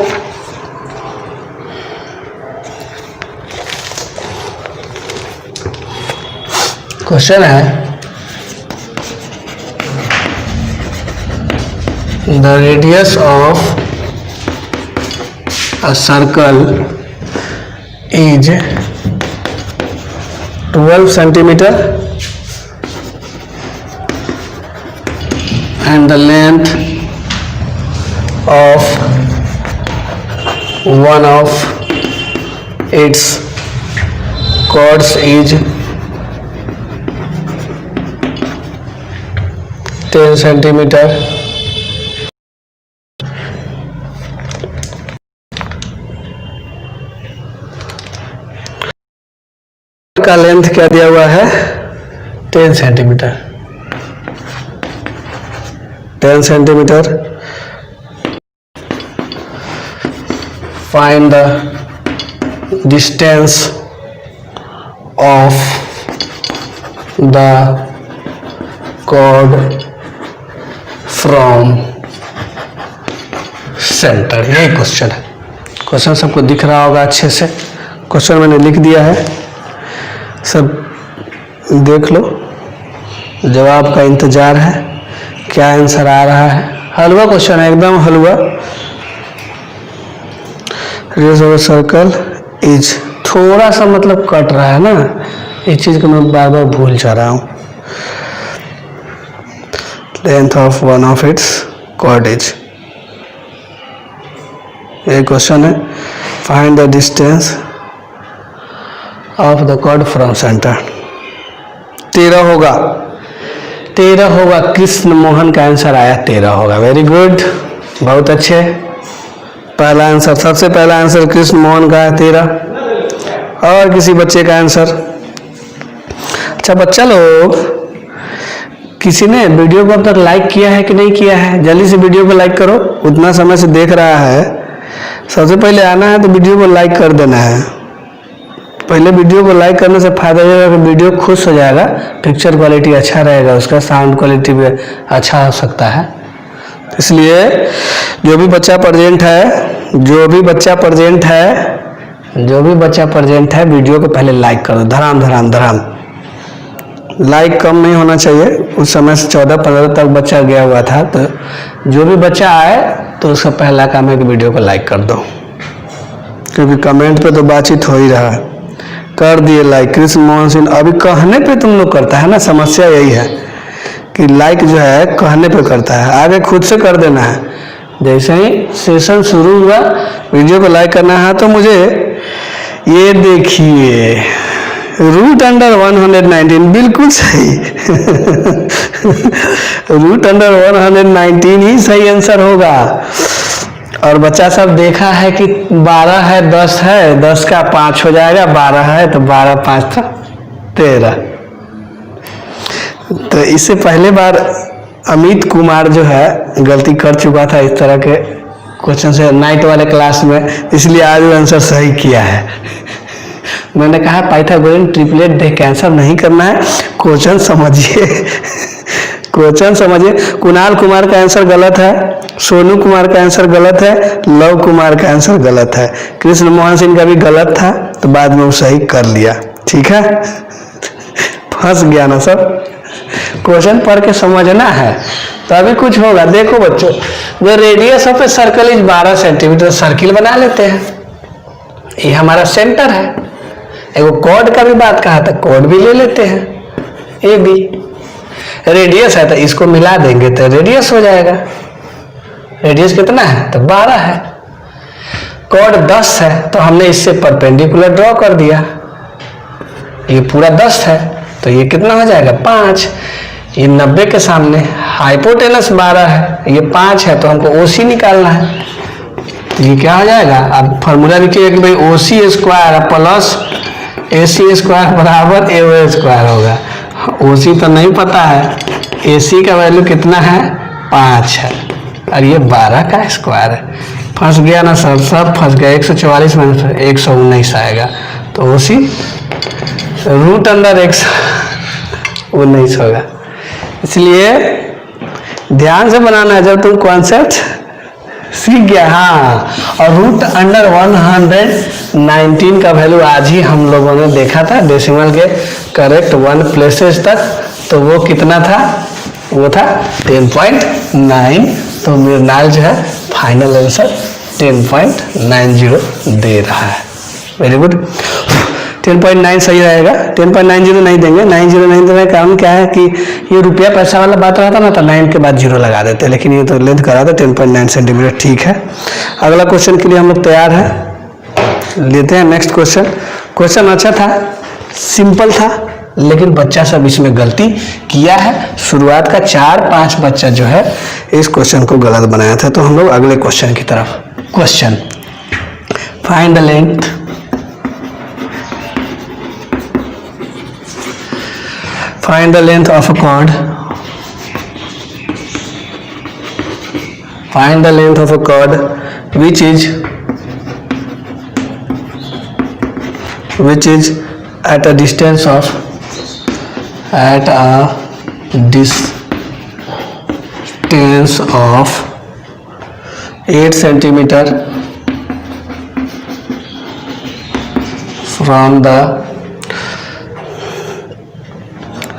क्वेश्चन है the radius of a circle is 12 centimetre and the length of one of its chords is 10 centimeter. का लेंथ क्या दिया हुआ है? 10 centimetre. 10 centimeter. Find the distance of the chord from center. यही क्वेश्चन है। क्वेश्चन सबको दिख रहा होगा अच्छे से। क्वेश्चन मैंने लिख दिया है, सब देख लो। जवाब का इंतजार है, क्या आंसर आ रहा है। हलवा क्वेश्चन है, एकदम हलवा। रेडियस ऑफ सर्कल इज, थोड़ा सा मतलब कट रहा है ना, इस चीज को मैं बार बार भूल जा रहा हूँ। Length of one of its chord is, ये क्वेश्चन है। Find the distance of the chord from centre. 13 होगा, 13 होगा। कृष्ण मोहन का आंसर आया 13 होगा। वेरी गुड, बहुत अच्छे। पहला आंसर, सबसे पहला आंसर कृष्ण मोहन का है 13। और किसी बच्चे का आंसर? अच्छा बच्चा लोग, किसी ने वीडियो को अब तक लाइक किया है कि नहीं किया है? जल्दी से वीडियो को लाइक करो। उतना समय से देख रहा है, सबसे पहले आना है तो वीडियो को लाइक कर देना है। पहले वीडियो को लाइक करने से फायदा ये होगा कि वीडियो खुश हो जाएगा, पिक्चर क्वालिटी अच्छा रहेगा, उसका साउंड क्वालिटी भी अच्छा हो सकता है। इसलिए जो भी बच्चा प्रेजेंट है वीडियो को पहले लाइक कर दो। धराम धराम धराम। लाइक कम नहीं होना चाहिए। उस समय से 14-15 तक बच्चा गया हुआ था, तो जो भी बच्चा आए तो उसका पहला काम है कि वीडियो को लाइक कर दो, क्योंकि कमेंट पे तो बातचीत हो ही रहा है। कर दिए लाइक। कृष्ण मोहन सिंह, अभी कहने पे तुम लोग करता है ना, समस्या यही है कि लाइक जो है कहने पे करता है, आगे खुद से कर देना है। जैसे ही सेशन शुरू हुआ, वीडियो को लाइक करना है। तो मुझे ये देखिए, रूट अंडर 119, बिल्कुल सही। रूट अंडर 119 ही सही आंसर होगा। और बच्चा सब देखा है कि 12 है, 10 है, 10 का 5 हो जाएगा, 12 है तो 12 5 था 13। तो इससे पहले बार अमित कुमार जो है गलती कर चुका था इस तरह के क्वेश्चन से नाइट वाले क्लास में, इसलिए आज वो आंसर सही किया है। मैंने कहा पाइथागोरियन ट्रिपलेट देख के आंसर नहीं करना है, क्वेश्चन समझिए। क्वेश्चन समझिए। कुणाल कुमार का आंसर गलत है, सोनू कुमार का आंसर गलत है, लव कुमार का आंसर गलत है, कृष्ण मोहन सिंह का भी गलत था, तो बाद में वो सही कर लिया। ठीक है, फंस गया ना सब। क्वेश्चन पढ़ के समझना है तभी कुछ होगा। देखो बच्चों, the radius of a circle is 12 centimetre. Circle बना लेते हैं, ये हमारा सेंटर है। एगो कॉर्ड का भी बात कहा था, कॉर्ड भी ले लेते हैं। ए बी रेडियस है तो इसको मिला देंगे तो रेडियस हो जाएगा। रेडियस कितना है तो 12 है। कॉर्ड 10 है तो हमने इससे परपेंडिकुलर ड्रॉ कर दिया, ये पूरा 10 है तो ये कितना हो जाएगा 5। ये 90 के सामने हाइपोटेनस 12 है, ये 5 है तो हमको OC निकालना है, ये क्या हो जाएगा। अब फॉर्मूला लिखिए कि भाई OC square plus AC square बराबर AO स्क्वायर होगा। OC तो नहीं पता है, AC का वैल्यू कितना है 5 है और ये 12 का स्क्वायर है। फंस गया ना सर, सब फंस गया। 144 में 119 आएगा तो OC √X19 होगा। इसलिए ध्यान से बनाना है जब तुम कॉन्सेप्ट सीख गया। हाँ, और √119 का वैल्यू आज ही हम लोगों ने देखा था डेसिमल के करेक्ट 1 प्लेसेस तक, तो वो कितना था, वो था 10.9। तो मृणाल जो है फाइनल आंसर 10.90 दे रहा है। वेरी गुड, 10.9 सही रहेगा। 10.90 नहीं देंगे, 90 नहीं देने का कारण क्या है कि ये रुपया पैसा वाला बात रहता ना तो 9 के बाद 0 लगा देते, लेकिन ये तो लेंथ करा था 10.9 सेंटीमीटर। ठीक है, अगला क्वेश्चन के लिए हम लोग तैयार हैं, लेते हैं नेक्स्ट क्वेश्चन। क्वेश्चन अच्छा था, सिंपल था, लेकिन बच्चा सब इसमें गलती किया है। शुरुआत का 4-5 बच्चा जो है इस क्वेश्चन को गलत बनाया था। तो हम लोग अगले क्वेश्चन की तरफ। Question, find the length find the length of a chord, find the length of a chord which is at a distance of 8 centimeter from the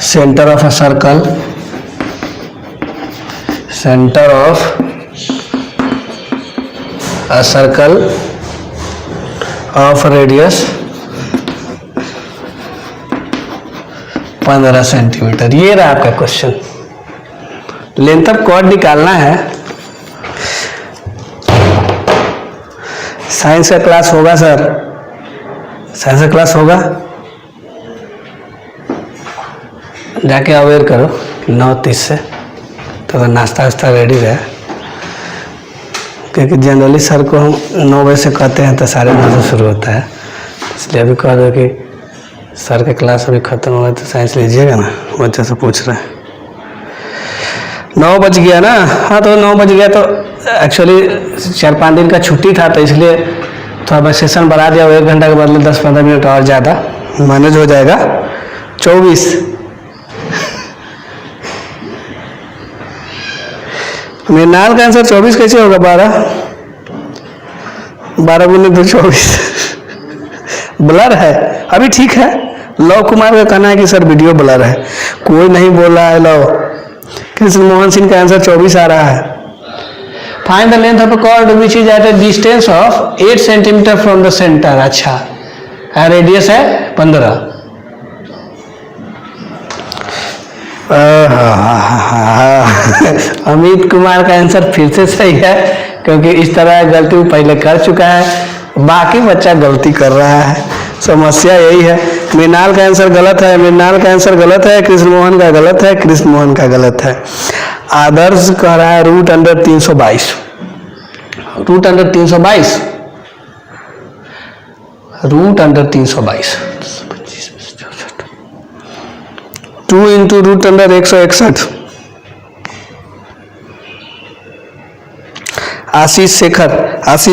center of a circle, of radius 15 centimetre. ये रहा आपका क्वेश्चन। लेंथ ऑफ कॉर्ड निकालना है। साइंस का क्लास होगा सर, साइंस का क्लास होगा, जाके अवेयर करो 9:30 से, तो नाश्ता वास्ता रेडी रहे, क्योंकि जनरली सर को हम 9 बजे से कहते हैं तो 9:30 से शुरू होता है। इसलिए अभी कह दो कि सर का क्लास अभी ख़त्म हुआ तो साइंस लीजिएगा ना, बच्चे से पूछ रहे हैं। 9 बज गया ना, हाँ तो 9 बज गया तो एक्चुअली 4-5 दिन का छुट्टी था, तो इसलिए थोड़ा मैं सेशन बढ़ा दिया, 1 घंटा के बदले 10-15 मिनट और ज़्यादा मैनेज हो जाएगा। 24 मृणाल का आंसर 24 कैसे होगा? 12 गुने 2 24 ब्लर है अभी, ठीक है। लव कुमार का कहना है कि सर वीडियो ब्लर है, कोई नहीं बोल रहा है। लव कृष्ण मोहन सिंह का आंसर 24 आ रहा है। Find the length of a chord which is at a distance of 8 centimetre from the centre. अच्छा, रेडियस है 15। अमित कुमार का आंसर फिर से सही है, क्योंकि इस तरह गलती वो पहले कर चुका है, बाकी बच्चा गलती कर रहा है। समस्या यही है। मृणाल का आंसर गलत है, मृणाल का आंसर गलत है, कृष्ण मोहन का गलत है, कृष्ण मोहन का गलत है। आदर्श कह रहा है √322, √322, √322 2 इंटू √161। आशीष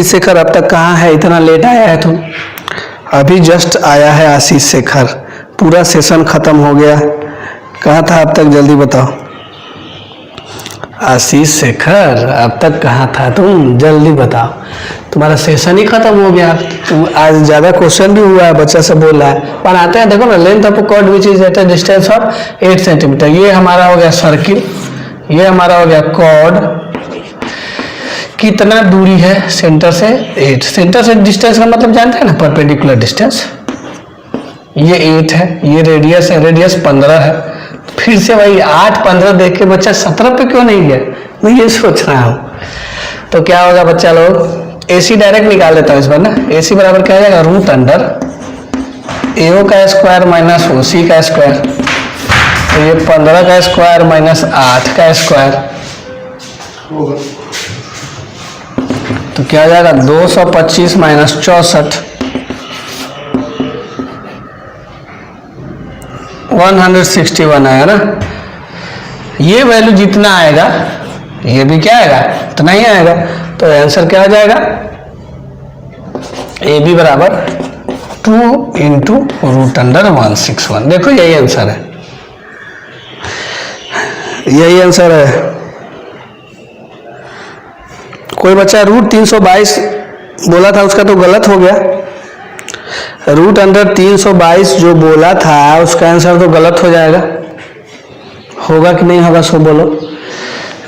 शेखर अब तक कहाँ है? इतना लेट आया है तुम? अभी जस्ट आया है आशीष शेखर, पूरा सेशन खत्म हो गया। कहाँ था अब तक? जल्दी बताओ। आशीष शेखर अब तक कहाँ था तुम? जल्दी बताओ, तुम्हारा सेशन ही खत्म हो गया। आज ज़्यादा क्वेश्चन भी हुआ है, बच्चा सब बोल रहा है। बनाते हैं, देखो ना, length of chord which is at a distance of 8 centimetre. ये हमारा हो गया सर्किल, ये हमारा हो गया कॉर्ड। कितना दूरी है सेंटर से? 8। सेंटर से डिस्टेंस का मतलब जानते हैं ना, परपेंडिकुलर डिस्टेंस। ये 8 है, ये रेडियस है, रेडियस 15 है। फिर से वही 8-15 देख के बच्चा 17 पे क्यों नहीं गया? मैं ये सोच रहा हूँ। तो क्या होगा बच्चा लोग, AC डायरेक्ट निकाल देता हूँ इस बार ना। AC बराबर क्या आ जाएगा, रूट अंडर AO का स्क्वायर माइनस OC का स्क्वायर। तो ये 15 का स्क्वायर माइनस 8 का स्क्वायर होगा। तो क्या आ जाएगा, 225 माइनस 64, 161 आएगा ना। ये वैल्यू जितना आएगा ये भी क्या आएगा, उतना ही आएगा। तो आंसर क्या हो जाएगा, AB बराबर 2 इंटू रूट अंडर 161। देखो यही आंसर है, यही आंसर है। कोई बच्चा रूट 322 बोला था, उसका तो गलत हो गया। रूट अंडर 322 जो बोला था उसका आंसर तो गलत हो जाएगा। होगा कि नहीं होगा सो बोलो।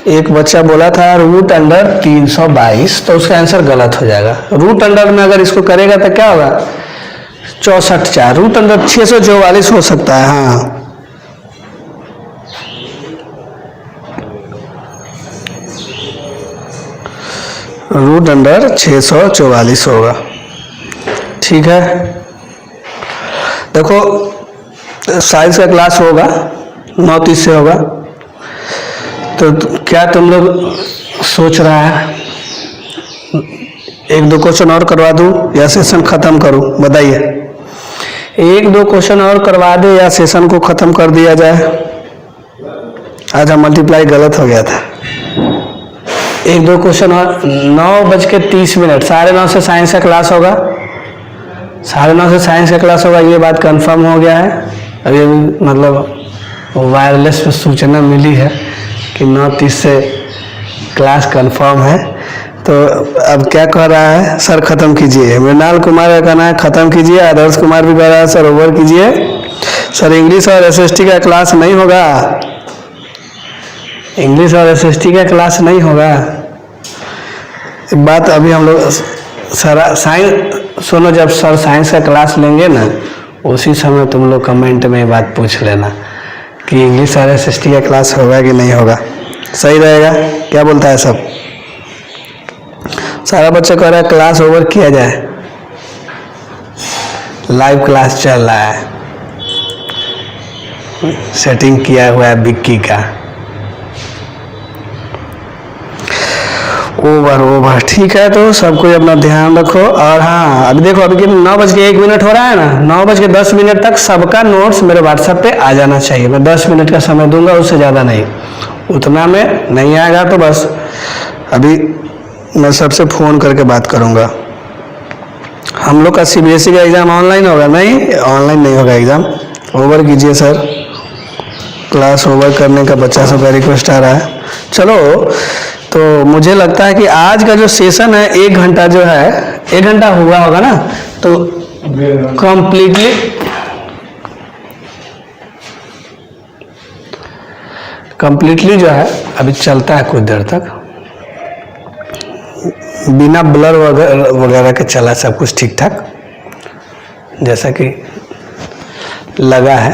एक बच्चा बोला था रूट अंडर 322, तो उसका आंसर गलत हो जाएगा। रूट अंडर में अगर इसको करेगा तो क्या होगा, 64 4, रूट अंडर 644 हो सकता है। हाँ, रूट अंडर 644 होगा। ठीक है, देखो साइंस का क्लास होगा 9:30 से होगा। तो क्या तुम लोग सोच रहा है, एक दो क्वेश्चन और करवा दूं या सेशन खत्म करूं, बताइए। एक दो क्वेश्चन और करवा दे या सेशन को खत्म कर दिया जाए। आज हम मल्टीप्लाई गलत हो गया था। एक दो क्वेश्चन और। 9:30, 9:30 से साइंस का क्लास होगा। 9:30 से साइंस का क्लास होगा, ये बात कंफर्म हो गया है। अभी मतलब वायरलेस पे सूचना मिली है कि 9:30 से क्लास कंफर्म है। तो अब क्या कह रहा है, सर खत्म कीजिए। मृणाल कुमार का कहना है खत्म कीजिए। आदर्श कुमार भी कह रहा है सर ओवर कीजिए। सर इंग्लिश और SST का क्लास नहीं होगा, इंग्लिश और SST का क्लास नहीं होगा। बात अभी हम लोग सर साइंस सुनो, जब सर साइंस का क्लास लेंगे ना उसी समय तुम लोग कमेंट में बात पूछ लेना कि इंग्लिश और SST का क्लास होगा कि नहीं होगा। सही रहेगा, क्या बोलता है सब? सारा बच्चा कह रहा है क्लास ओवर किया जाए, लाइव क्लास चल रहा है, सेटिंग किया हुआ है विक्की का। ओवर ठीक है, तो सब कोई अपना ध्यान रखो। और हाँ, अभी देखो अभी 9:01 हो रहा है ना, 9:10 तक सबका नोट्स मेरे व्हाट्सएप पे आ जाना चाहिए। मैं 10 मिनट का समय दूंगा, उससे ज़्यादा नहीं। उतना में नहीं आएगा तो बस अभी मैं सबसे फ़ोन करके बात करूंगा। हम लोग का CBSE का एग्ज़ाम ऑनलाइन होगा? नहीं, ऑनलाइन नहीं होगा एग्ज़ाम। ओवर कीजिए सर, क्लास ओवर करने का बच्चा सबका रिक्वेस्ट आ रहा है। चलो, तो मुझे लगता है कि आज का जो सेशन है 1 घंटा जो है, 1 घंटा हुआ होगा ना, तो कंप्लीटली जो है अभी चलता है कुछ देर तक, बिना ब्लर वगैरह के चला सब कुछ ठीक ठाक जैसा कि लगा है।